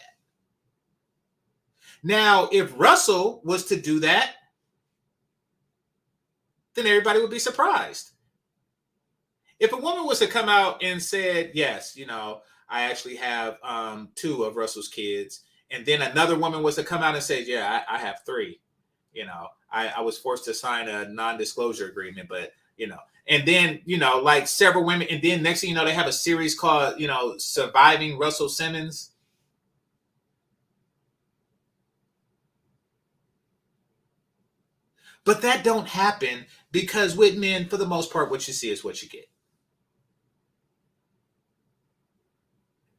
S2: Now, if Russell was to do that, then everybody would be surprised. If a woman was to come out and said, yes, I actually have 2 of Russell's kids, and then another woman was to come out and say, yeah, I have 3. I was forced to sign a non-disclosure agreement, but and then like several women, and then next thing you know, they have a series called Surviving Russell Simmons. But that don't happen because with men, for the most part, what you see is what you get.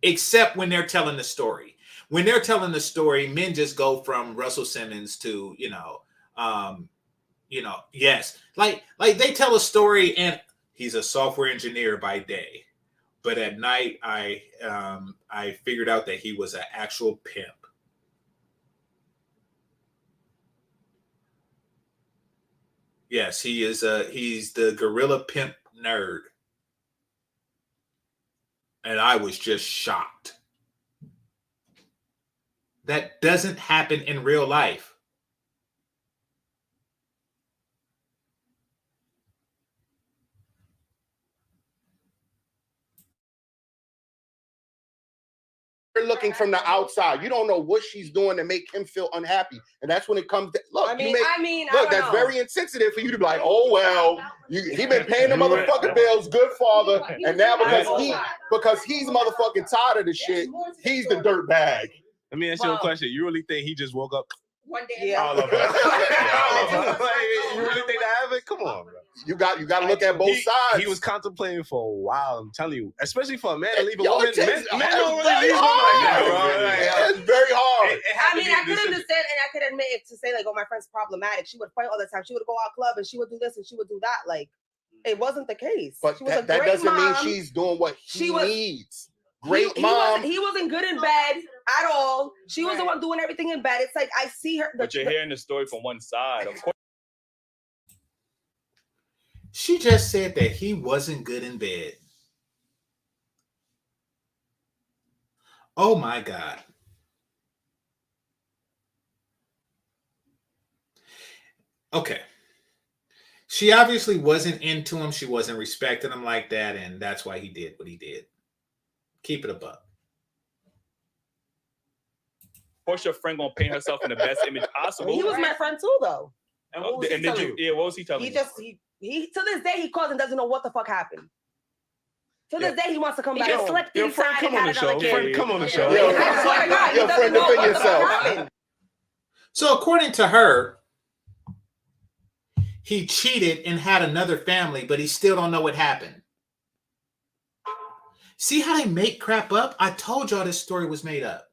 S2: Except when they're telling the story. When they're telling the story, men just go from Russell Simmons to, yes. Like they tell a story and he's a software engineer by day. But at night, I figured out that he was an actual pimp. Yes, he's the gorilla pimp nerd. And I was just shocked. That doesn't happen in real life.
S6: You're looking from the outside. You don't know what she's doing to make him feel unhappy. And that's when it comes to, look, that's very insensitive for you to be like, oh, well, he been paying the motherfucking bills, good father. And now because he's motherfucking tired of the shit, he's the dirt bag.
S9: Let me ask you a question. You really think he just woke up?
S7: One day.
S9: Yeah. All of us. You really think that happened? Come on, bro.
S6: You got to look at both sides.
S9: He was contemplating for a while. I'm telling you, especially for a man to leave a woman. Men
S6: It's
S9: don't really leave women like that, bro.
S6: It's very hard.
S5: I could understand and I could admit it to say like, oh, my friend's problematic. She would fight all the time. She would go out club and she would do this and she would do that. Like, it wasn't the case.
S6: But
S5: she was
S6: that doesn't mean she's doing what he needs. Great mom.
S5: He wasn't good in bed at all. She was the one doing everything in bed. It's like I see her.
S3: But you're hearing the story from one side, of course.
S2: She just said that he wasn't good in bed. Oh my God. Okay. She obviously wasn't into him. She wasn't respecting him like that. And that's why he did what he did. Keep it a buck.
S3: Of course, your friend gonna paint herself in the best image possible.
S5: He was my friend too, though.
S3: And what was he telling you? Yeah, what was he telling you?
S5: He to this day he calls and doesn't know what the fuck happened. To this day he wants to come back home.
S4: Slipped
S9: Your friend
S4: inside
S9: come on the show.
S4: kid.
S9: Come on the show.
S5: I swear to God,
S6: Your friend defend yourself.
S2: So according to her, he cheated and had another family, but he still don't know what happened. See how they make crap up? I told y'all this story was made up.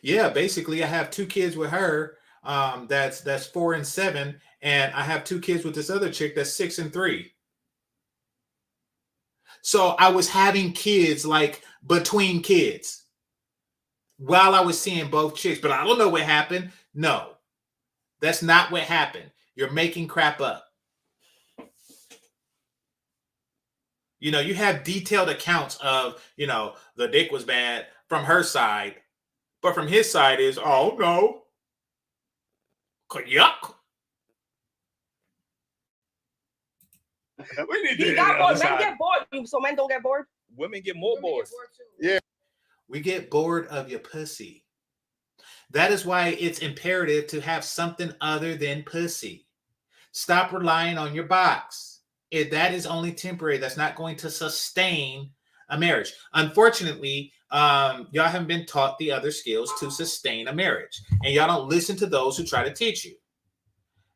S2: Yeah, basically, I have 2 kids with her. That's 4 and 7, and I have 2 kids with this other chick that's 6 and 3. So I was having kids like between kids while I was seeing both chicks, but I don't know what happened. No, that's not what happened. You're making crap up. You have detailed accounts of, the dick was bad from her side, but from his side is, oh no, yuck.
S3: We need
S5: He got bored. Men get bored, so men don't get bored.
S3: Women get more bored.
S6: Yeah.
S2: We get bored of your pussy. That is why it's imperative to have something other than pussy. Stop relying on your box. That is only temporary. That's not going to sustain a marriage. Unfortunately, y'all haven't been taught the other skills to sustain a marriage. And y'all don't listen to those who try to teach you.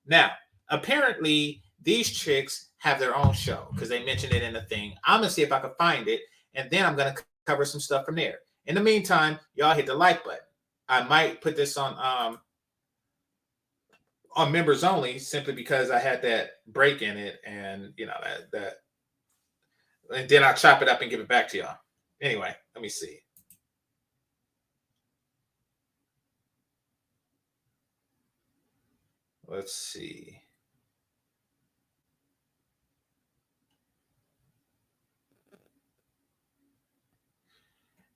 S2: Now, apparently, these chicks have their own show because they mentioned it in the thing. I'm going to see if I can find it, and then I'm going to cover some stuff from there. In the meantime, y'all hit the like button. I might put this on members only simply because I had that break in it, and that and then I'll chop it up and give it back to y'all. Anyway, let me see. Let's see.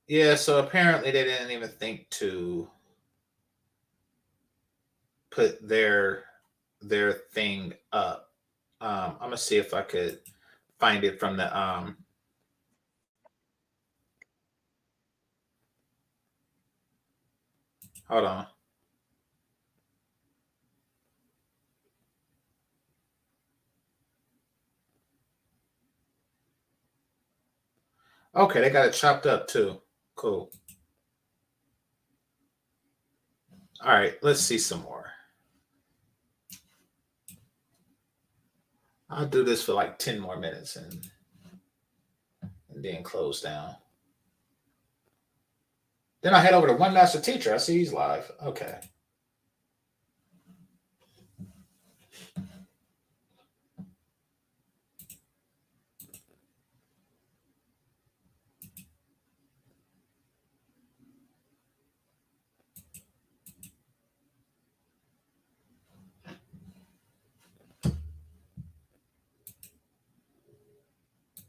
S2: Yeah, so apparently they didn't even think to put their thing up. I'm gonna see if I could find it from the hold on. Okay, they got it chopped up too. Cool. All right, let's see some more. I'll do this for like 10 more minutes and then close down. Then I head over to One Master Teacher. I see he's live. Okay.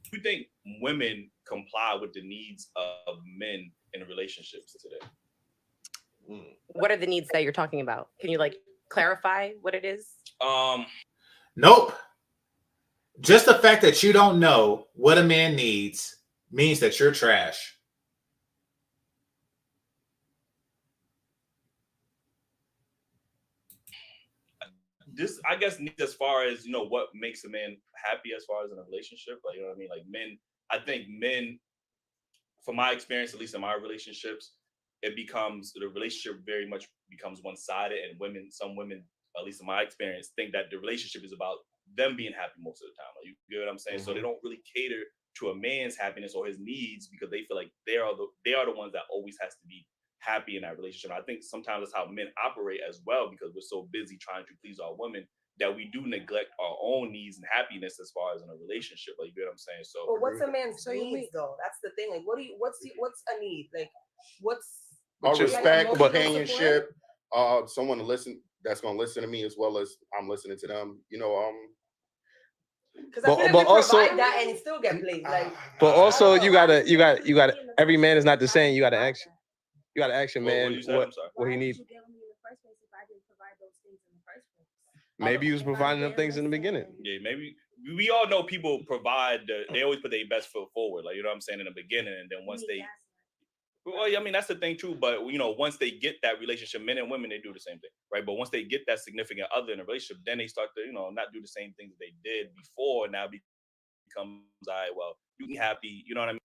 S3: Do you think women comply with the needs of men in relationships today?
S4: What are the needs that you're talking about? Can you like clarify what it is?
S2: Nope. Just the fact that you don't know what a man needs means that you're trash.
S3: This, I guess, needs as far as, you know, what makes a man happy as far as in a relationship. Like, you know what I mean? Like men, I think men, from my experience, at least in my relationships, it becomes, the relationship very much becomes one-sided, and women, some women, at least in my experience, think that the relationship is about them being happy most of the time. Like, you get what I'm saying? So they don't really cater to a man's happiness or his needs because they feel like they are the ones that always has to be happy in that relationship. I think sometimes that's how men operate as well, because we're so busy trying to please our women that we do neglect our own needs and happiness as far as in a relationship. Like, you get what I'm saying? So,
S5: But what's a man's needs though? That's the thing. Like, what's a need? Like, what's
S6: respect,
S5: emotional
S6: companionship, someone to listen that's gonna listen to me as well as I'm listening to them. You know,
S5: because I feel like we provide that and still get played. Like,
S9: but also you gotta every man is not the same. You gotta ask your man what he needs. Maybe he was providing them things in the beginning.
S3: Yeah, maybe we all know people provide. They always put their best foot forward. Like, you know what I'm saying, in the beginning, and then once they, well, I mean, that's the thing too. But you know, once they get that relationship, men and women, they do the same thing, right? But once they get that significant other in a relationship, then they start to, you know, not do the same things they did before. Now becomes, all right, well, you can be happy. You know what I mean?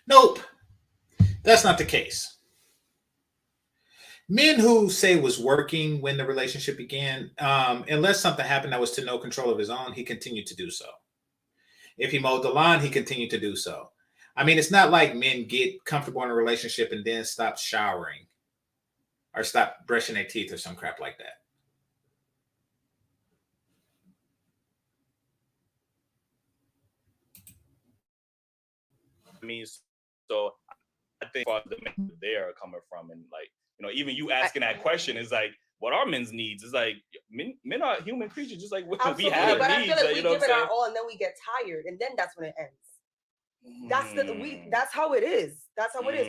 S2: Nope, that's not the case. Men who say was working when the relationship began, unless something happened that was to no control of his own, he continued to do so. If he mowed the lawn, he continued to do so. I mean, it's not like men get comfortable in a relationship and then stop showering or stop brushing their teeth or some crap like that.
S3: I mean, so I think the men they are coming from, and like, you know, even you asking that question is like, what are men's needs? It's like men are human creatures, just like women. We have
S5: but
S3: needs.
S5: I feel like
S3: you
S5: we
S3: know
S5: give
S3: what
S5: it
S3: I'm
S5: our all and then we get tired, and then that's when it ends. That's how it is. That's how it is.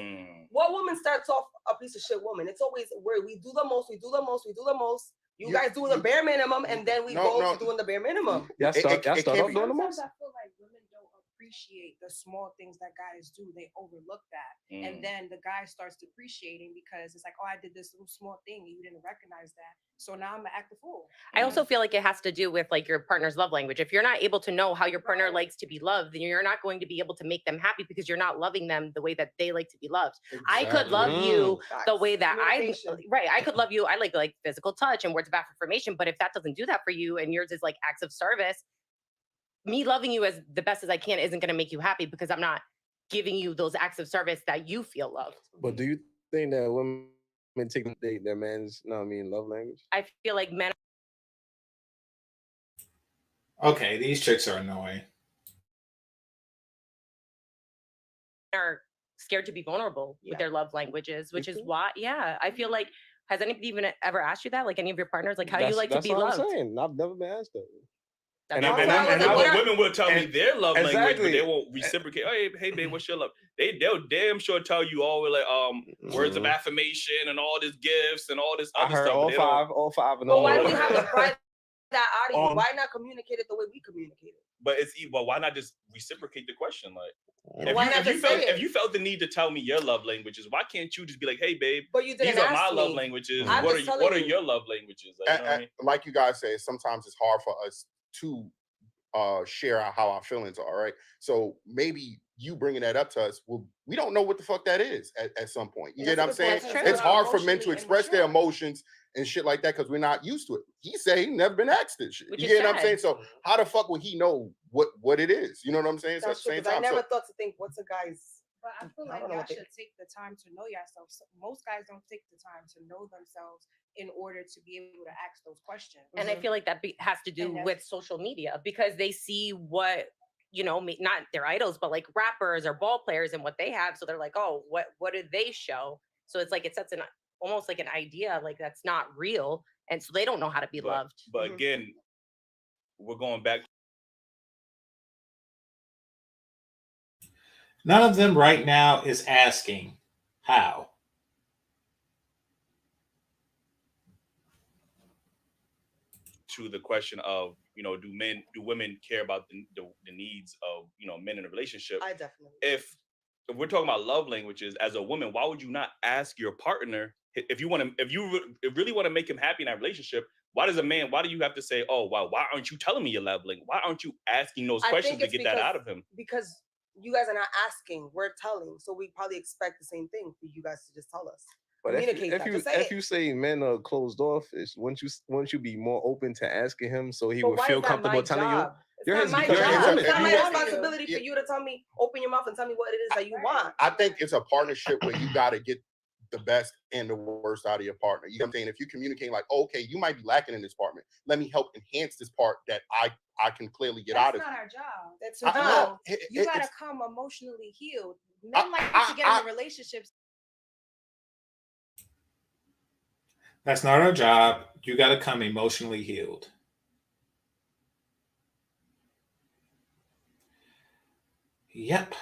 S5: What woman starts off a piece of shit woman? It's always where we do the most, we do the most, we do the most. You guys doing the bare minimum, and then we go doing the bare minimum.
S9: Y'all start off doing the most.
S7: I feel like women don't appreciate the small things that guys do. They overlook that, and then the guy starts depreciating because it's like, oh, I did this little small thing, and you didn't recognize that. So now I'm gonna act the fool.
S4: I also feel like it has to do with like your partner's love language. If you're not able to know how your partner likes to be loved, then you're not going to be able to make them happy because you're not loving them the way that they like to be loved. Exactly. I could love you the way that I could love you. I like physical touch and words of affirmation. But if that doesn't do that for you and yours is like acts of service, me loving you as the best as I can isn't going to make you happy because I'm not giving you those acts of service that you feel loved.
S9: But do you think that women take their man's, love language?
S4: I feel like men.
S2: Okay, these chicks are annoying.
S4: Are scared to be vulnerable with their love languages, which is why, I feel like, has anybody even ever asked you that? Like any of your partners, like how do you like to be loved?
S9: That's what I'm saying. I've never been asked that.
S4: That's
S9: And
S4: all.
S3: women will tell me their love language, but
S9: exactly.
S3: they won't reciprocate. Hey, babe, what's your love? They'll damn sure tell you all words of affirmation and all these gifts and all this
S9: I
S3: other
S9: heard
S3: stuff.
S9: all five of them.
S5: But why do we have to pry that out of you?
S9: Um,
S5: Why not communicate it the way we communicate it?
S3: But why not just reciprocate the question? Like, if you felt the need to tell me your love languages, why can't you just be like, hey, babe,
S5: but you didn't
S3: these are
S5: ask
S3: my love
S5: me.
S3: languages.
S5: I'm
S3: What
S5: just
S3: are
S5: telling you.
S3: your love languages? Like, you know what I mean?
S6: Like you guys say, sometimes it's hard for us to share how our feelings are, right? So maybe you bringing that up to us, well, we don't know what the fuck that is at some point. You get what I'm saying? It's hard for men to express their emotions and shit like that because we're not used to it. He say he never been asked this shit. You get what I'm saying? So how the fuck would he know what it is? You know what I'm saying? So at the same time,
S5: I never thought to think, what's a guy's.
S7: But I feel like y'all should take the time to know yourself. Most guys don't take the time to know themselves in order to be able to ask those questions.
S4: And I feel like that has to do with social media because they see what, not their idols, but like rappers or ball players and what they have. So they're like, oh, what do they show? So it's like it sets almost like an idea like that's not real. And so they don't know how to be loved.
S3: But again, we're going back.
S2: None of them right now is asking how.
S3: To the question of, do women care about the needs of, men in a relationship?
S5: I definitely.
S3: If we're talking about love languages, as a woman, why would you not ask your partner if you really want to make him happy in that relationship? Why do you have to say, oh, wow, why aren't you telling me your love language? Why aren't you asking those questions to get that out of him?
S5: Because you guys are not asking, we're telling. So we probably expect the same thing for you guys to just tell us.
S9: But if you say men are closed off, won't you be more open to asking him so he would feel comfortable telling you?
S5: It's not my job. It's not my responsibility for you to tell me, open your mouth and tell me what it is that you want.
S6: I think it's a partnership where you got to get the best and the worst out of your partner. You know what I'm saying? If you communicate like, okay, you might be lacking in this part, let me help enhance this part that I can clearly get out of.
S7: That's not our job.
S5: That's your job.
S7: You got to come emotionally healed. Men like to get into relationships.
S2: That's not our job. You got to come emotionally healed. Yep.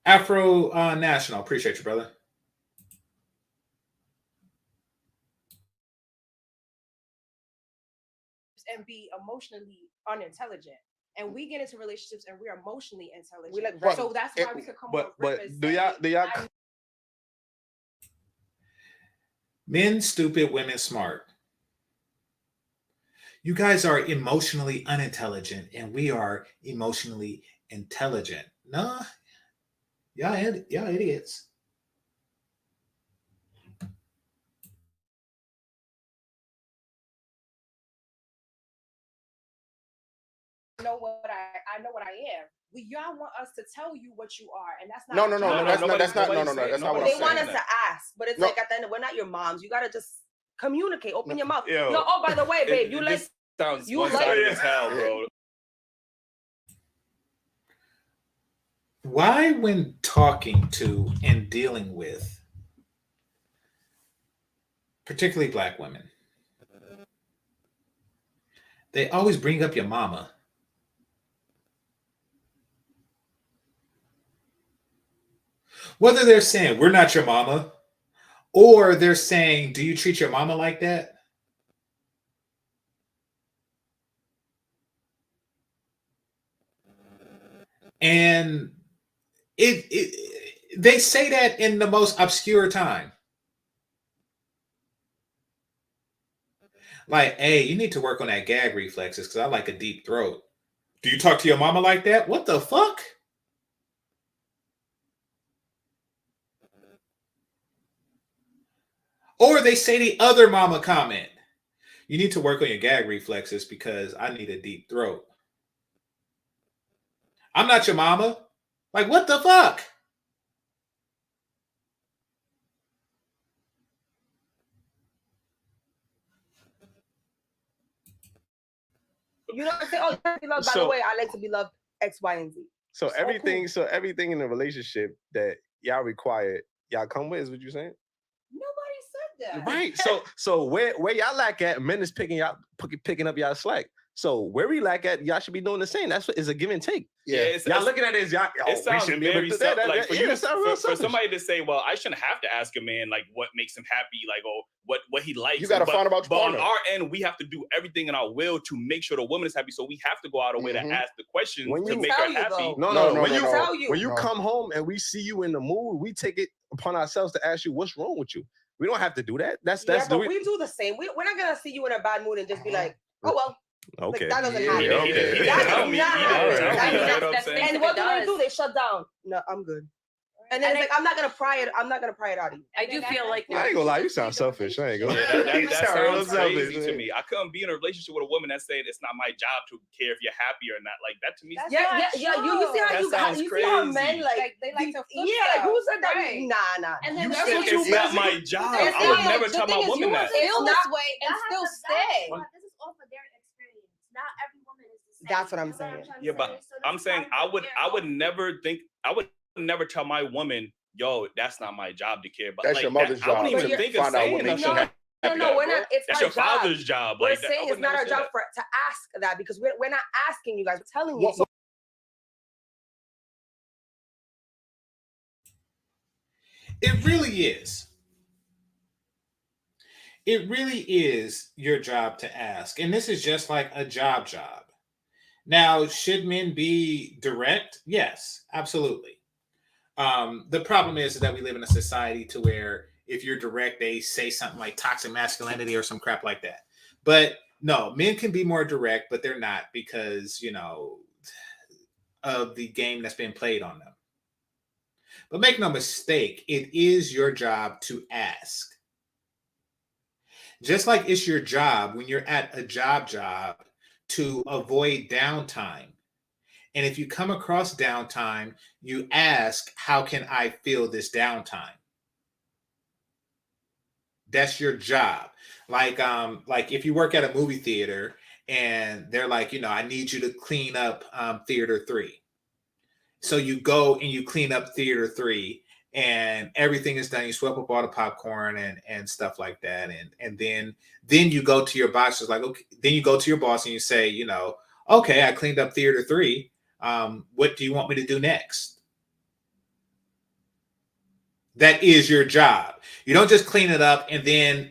S2: Afro National. Appreciate you, brother.
S7: And be emotionally unintelligent. And we get into relationships and we're emotionally intelligent. So that's why we could come up with
S9: do y'all
S2: men stupid, women smart. You guys are emotionally unintelligent and we are emotionally intelligent. Nah, y'all idiots.
S7: I know what I am. Y'all want us to tell you what you are, and that's not.
S6: No. That's not what
S5: they want us to ask, but it's like at the end, we're not your moms. You gotta just communicate. Open your mouth. Oh, by the way, babe,
S3: sounds one-sided as hell, bro.
S2: Why, when talking to and dealing with, particularly Black women, they always bring up your mama? Whether they're saying, we're not your mama, or they're saying, do you treat your mama like that? And they say that in the most obscure time. Like, hey, you need to work on that gag reflexes because I like a deep throat. Do you talk to your mama like that? What the fuck? Or they say the other mama comment. You need to work on your gag reflexes because I need a deep throat. I'm not your mama. Like, what the fuck?
S5: You don't say, oh, you like to be loved. By the way, I like to be loved X, Y, and Z.
S9: So everything in the relationship that y'all require, y'all come with, is what you saying?
S5: Nobody said
S7: that.
S9: Right. So where y'all lack at, men is picking up y'all slack. So where we lack at, y'all should be doing the same. That's what is a give and take.
S6: Yeah.
S9: Y'all looking at this, y'all.
S3: It sounds very like for you, for
S9: for
S3: somebody to say, well, I shouldn't have to ask a man like what makes him happy, like what he likes.
S6: You got to find out your
S3: But on
S6: partner.
S3: our end, we have to do everything in our will to make sure the woman is happy. So we have to go out of way to ask the questions
S9: When
S3: to
S9: you
S3: make
S5: tell
S3: her
S5: you,
S3: happy.
S5: though.
S6: No.
S9: When you
S6: No.
S9: come home and we see you in the mood, we take it upon ourselves to ask you what's wrong with you. We don't have to do that. That's
S5: but we do the same. We're not gonna see you in a bad mood and just be like, oh well.
S9: okay.
S5: Like, that doesn't
S6: Yeah,
S5: happen.
S3: He didn't
S5: That
S3: tell
S5: is
S3: me.
S5: not
S3: He didn't
S5: happen.
S3: tell me.
S5: That
S3: You
S5: is
S3: know what I'm
S4: That's
S3: saying?
S5: And
S4: if
S5: what
S4: it
S5: do?
S4: does.
S5: They shut down. No, I'm good. And then it's like, I'm not gonna pry it out of you.
S4: I do feel like
S9: I ain't gonna lie, you sound selfish. I ain't gonna
S3: Yeah,
S9: lie. You
S3: that
S9: sound real
S3: sounds crazy
S9: selfish,
S3: to
S9: man.
S3: me. I couldn't be in a relationship with a woman that said it's not my job to care if you're happy or not. Like that to me.
S7: That's
S5: Yeah.
S7: not
S5: You see how
S3: That
S5: you
S3: sounds
S5: see how
S3: crazy.
S5: men like
S7: they like to flip
S5: like who said that?
S7: Right.
S5: Nah.
S7: And
S3: You
S7: then
S3: said
S7: that's what
S3: it's not my job. I would never tell my woman that.
S7: Feel
S5: It's
S7: this
S5: not-
S7: way and
S8: That
S7: still
S8: has to- that
S7: stay.
S8: is- This is off of their experience. Not every woman is the same.
S5: That's what I'm
S8: You know
S5: saying.
S8: trying to
S3: Yeah, but
S8: say? So this
S3: I'm
S8: is
S3: saying
S8: how
S3: I would
S8: they're
S3: never tell my woman, yo, that's not my job to care. But
S6: That's
S3: like
S6: your mother's
S3: I wouldn't
S6: job
S3: even
S5: to
S3: think of
S6: find out what
S3: saying
S6: makes
S3: nothing
S6: you
S3: like that,
S5: No, we're
S3: bro.
S5: not. It's
S3: That's
S5: our
S3: your
S5: job.
S3: father's job.
S5: We're
S3: Like that, I
S5: saying
S3: would
S5: it's not
S3: never
S5: our
S3: say
S5: job
S3: that.
S5: to ask that because we're not asking you guys. We're telling you.
S6: What-
S2: It really is. It really is your job to ask. And this is just like a job. Now, should men be direct? Yes, absolutely. The problem is that we live in a society to where if you're direct, they say something like toxic masculinity or some crap like that. But no, men can be more direct, but they're not because, of the game that's been played on them. But make no mistake, it is your job to ask. Just like it's your job when you're at a job to avoid downtime. And if you come across downtime, you ask, how can I fill this downtime? That's your job. Like if you work at a movie theater and they're like, I need you to clean up theater 3. So you go and you clean up theater 3 and everything is done. You sweep up all the popcorn and stuff like that. And then you go to your boss. It's like, okay, then you go to your boss and you say, okay, I cleaned up theater 3. What do you want me to do next? That is your job. You don't just clean it up and then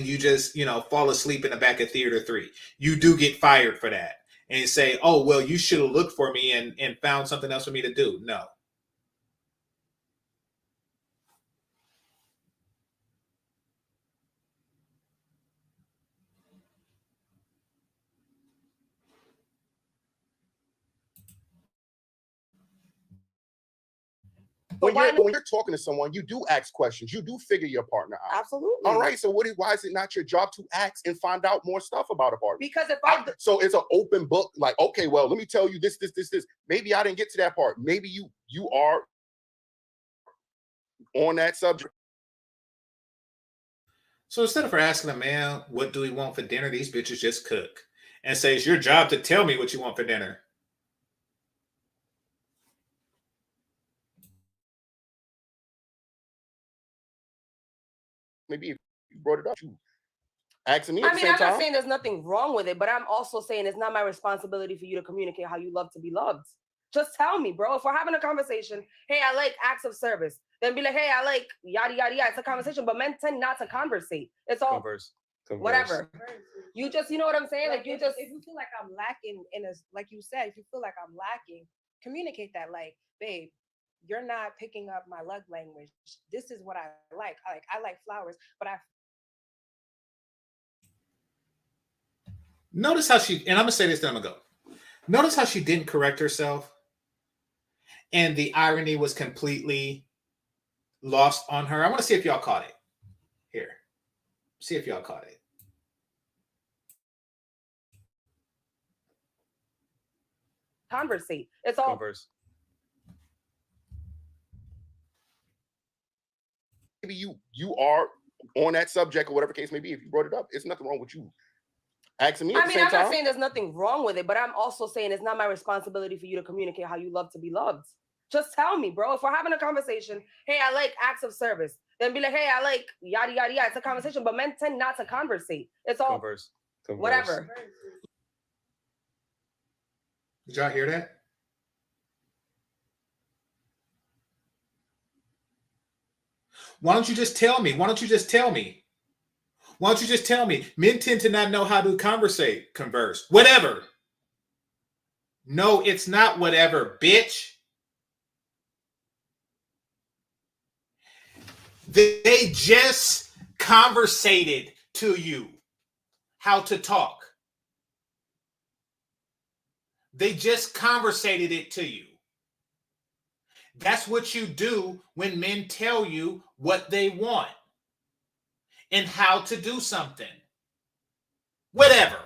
S2: you just, fall asleep in the back of theater 3. You do get fired for that. And you say, oh, well, you should have looked for me and found something else for me to do. No.
S6: When you're talking to someone, you do ask questions. You do figure your partner out.
S5: Absolutely.
S6: All right. So why is it not your job to ask and find out more stuff about a partner?
S5: Because if
S6: so it's an open book. Like, okay, well, let me tell you this. Maybe I didn't get to that part. Maybe you are on that subject.
S2: So instead of asking a man, what do we want for dinner? These bitches just cook and say, it's your job to tell me what you want for dinner.
S6: Maybe if you brought it up, you asking me.
S5: I'm not saying there's nothing wrong with it, but I'm also saying it's not my responsibility for you to communicate how you love to be loved. Just tell me, bro. If we're having a conversation, hey, I like acts of service. Then be like, hey, I like yada yada yada. It's a conversation, but men tend not to conversate. It's all
S3: Converse.
S5: whatever. You just, you know what I'm saying? Like you
S7: if you feel like I'm lacking like you said, if you feel like I'm lacking, communicate that. Like, babe, you're not picking up my love language. This is what I like. I like flowers, but
S2: Notice how she, and I'm gonna say this, then I'm gonna go. Notice how she didn't correct herself, and the irony was completely lost on her. I want to see if y'all caught it. Here, see if y'all caught it.
S5: Conversate. It's all
S3: Converse.
S6: Maybe you are on that subject or whatever case may be. If you brought it up, it's nothing wrong with you asking me.
S5: I'm not saying there's nothing wrong with it, but I'm also saying it's not my responsibility for you to communicate how you love to be loved. Just tell me, bro. If we're having a conversation, hey, I like acts of service. then be like, hey, I like yada yada yada. It's a conversation, but men tend not to conversate. It's all
S3: Converse.
S5: whatever.
S2: Did y'all hear that? Why don't you just tell me? Why don't you just tell me? Why don't you just tell me? Men tend to not know how to converse, whatever. No, it's not whatever, bitch. They just conversated to you how to talk. They just conversated it to you. That's what you do when men tell you what they want and how to do something. Whatever.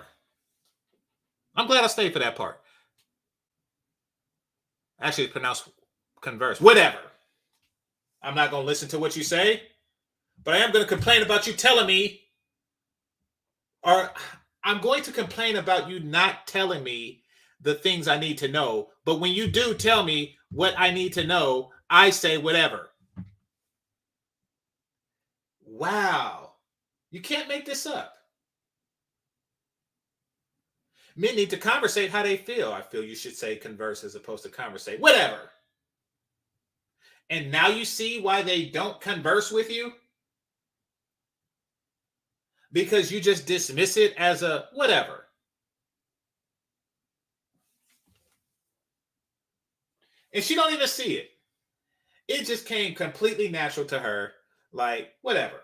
S2: I'm glad I stayed for that part. Actually, it's pronounced converse. Whatever. I'm not going to listen to what you say, but I am going to complain about you telling me, or I'm going to complain about you not telling me the things I need to know. But when you do tell me what I need to know, I say whatever. Wow. You can't make this up. Men need to conversate how they feel. I feel you should say converse as opposed to conversate. Whatever. And now you see why they don't converse with you? Because you just dismiss it as a whatever. And she don't even see it. It just came completely natural to her. Like, whatever.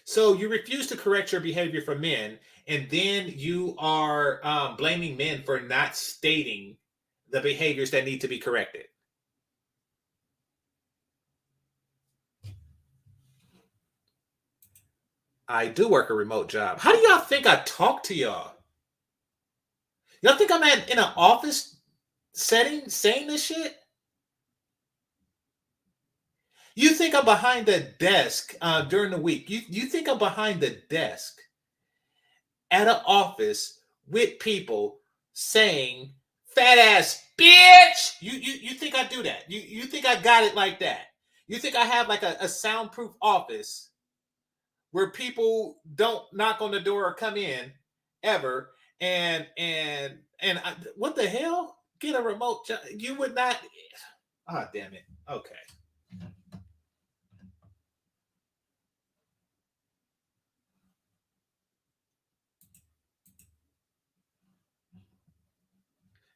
S2: So you refuse to correct your behavior for men, and then you are blaming men for not stating the behaviors that need to be corrected. I do work a remote job. How do y'all think I talk to y'all? Y'all think I'm in an office setting saying this shit? You think I'm behind the desk during the week? You think I'm behind the desk at an office with people saying "fat ass bitch"? You think I do that? You think I got it like that? You think I have like a soundproof office where people don't knock on the door or come in ever? And what the hell? Get a remote job? You would not. Ah, damn it. Okay.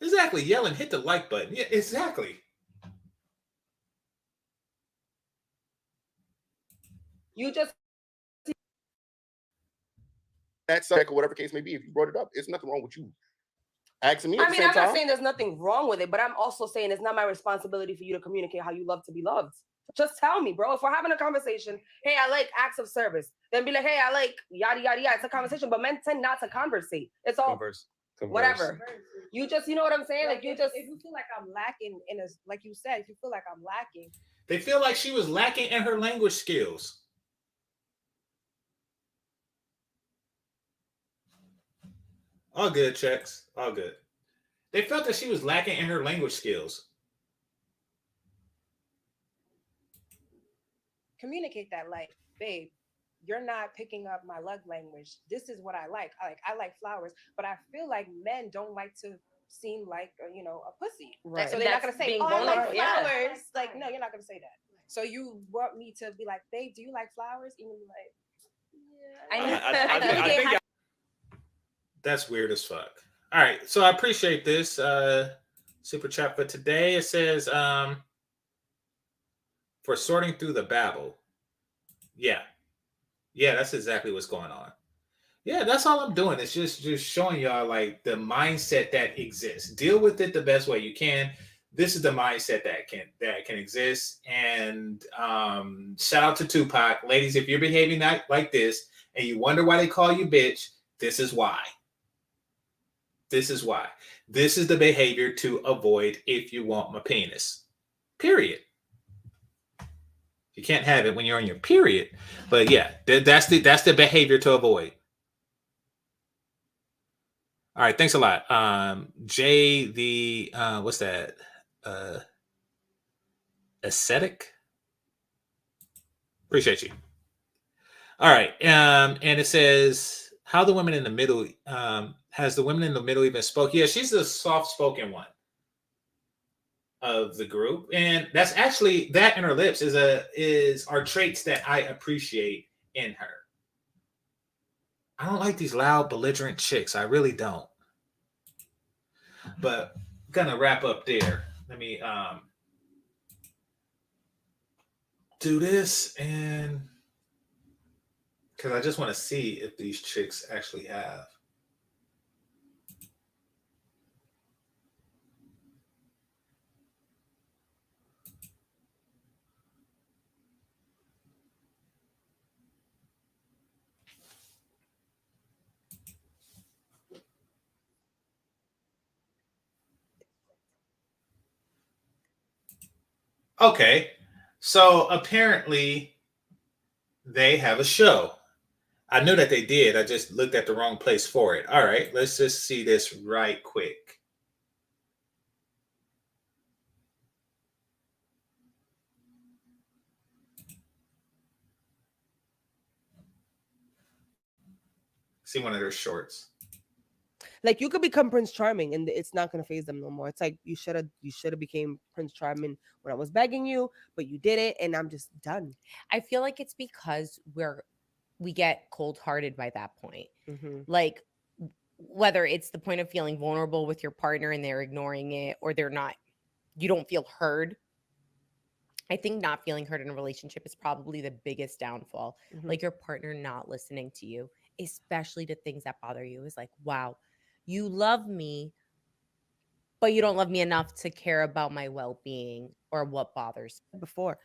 S2: Exactly. Yelling, hit the like button. Yeah, exactly.
S5: You just
S6: That subject or whatever case may be, if you brought it up, it's nothing wrong with you asking me.
S5: I mean, I'm not saying there's nothing wrong with it, but I'm also saying it's not my responsibility for you to communicate how you love to be loved. Just tell me, bro. If we're having a conversation, hey, I like acts of service, then be like, hey, I like yada yada yada. It's a conversation, but men tend not to conversate. It's all
S3: Converse.
S5: whatever. You just, you know what I'm saying? Like you just,
S7: if you feel like I'm lacking in a, like you said, if you feel like I'm lacking,
S2: they feel like she was lacking in her language skills. All good, checks. All good. They felt that she was lacking in her language skills.
S7: communicate that, like, babe, you're not picking up my love language. This is what I like. I like flowers, but I feel like men don't like to seem like a pussy.
S5: right.
S7: So they're not gonna say, "Oh, I like flowers."
S5: Yeah.
S7: Like, no, you're not gonna say that. So you want me to be like, babe, do you like flowers? Even like,
S3: I think
S2: that's weird as fuck. All right, so I appreciate this super chat for today. It says for sorting through the babble. Yeah, that's exactly what's going on. Yeah, that's all I'm doing. It's just showing y'all like the mindset that exists. Deal with it the best way you can. This is the mindset that can exist. And shout out to Tupac, ladies. If you're behaving like this and you wonder why they call you bitch, this is why. This is why. This is the behavior to avoid if you want my penis. Period. You can't have it when you're on your period. But yeah, that's the behavior to avoid. All right, thanks a lot. Jay, the what's that? Ascetic. Appreciate you. All right, and it says how the women in the middle has the women in the middle even spoke? Yeah, she's the soft-spoken one of the group, and that's actually that and her lips are traits that I appreciate in her. I don't like these loud, belligerent chicks. I really don't. But gonna wrap up there. Let me do this, and because I just want to see if these chicks actually have. Okay, so apparently they have a show. I knew that they did. I just looked at the wrong place for it. All right, let's just see this right quick. See one of their shorts.
S5: Like you could become Prince Charming, and it's not gonna phase them no more. It's like you should have became Prince Charming when I was begging you, but you did it, and I'm just done.
S4: I feel like it's because we get cold-hearted by that point. Like whether it's the point of feeling vulnerable with your partner and they're ignoring it, or you don't feel heard. I think not feeling heard in a relationship is probably the biggest downfall. Like your partner not listening to you, especially to things that bother you, is like, wow, you love me, but you don't love me enough to care about my well-being or what bothers me.
S5: Before.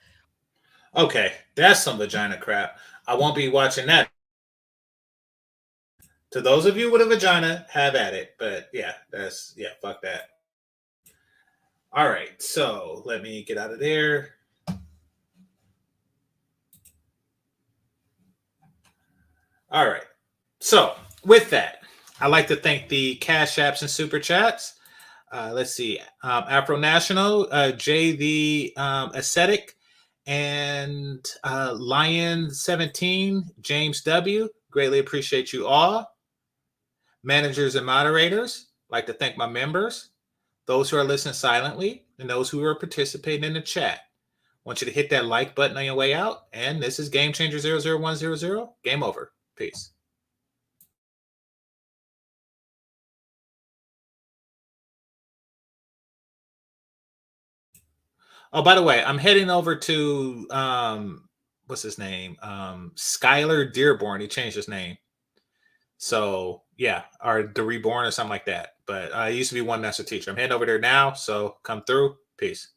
S2: Okay, that's some vagina crap. I won't be watching that. To those of you with a vagina, have at it. But yeah, fuck that. All right, so let me get out of there. All right. So with that, I'd like to thank the Cash Apps and Super Chats. Let's see. Afro National, Jay the Ascetic, and Lion 17, James W. Greatly appreciate you all. Managers and moderators, like to thank my members, those who are listening silently, and those who are participating in the chat. I want you to hit that like button on your way out. And this is GameChanger 00100. Game over. Peace. Oh, by the way, I'm heading over to what's his name? Skylar Dearborn. He changed his name. So yeah, or the Reborn or something like that. But I used to be one master teacher. I'm heading over there now. So come through. Peace.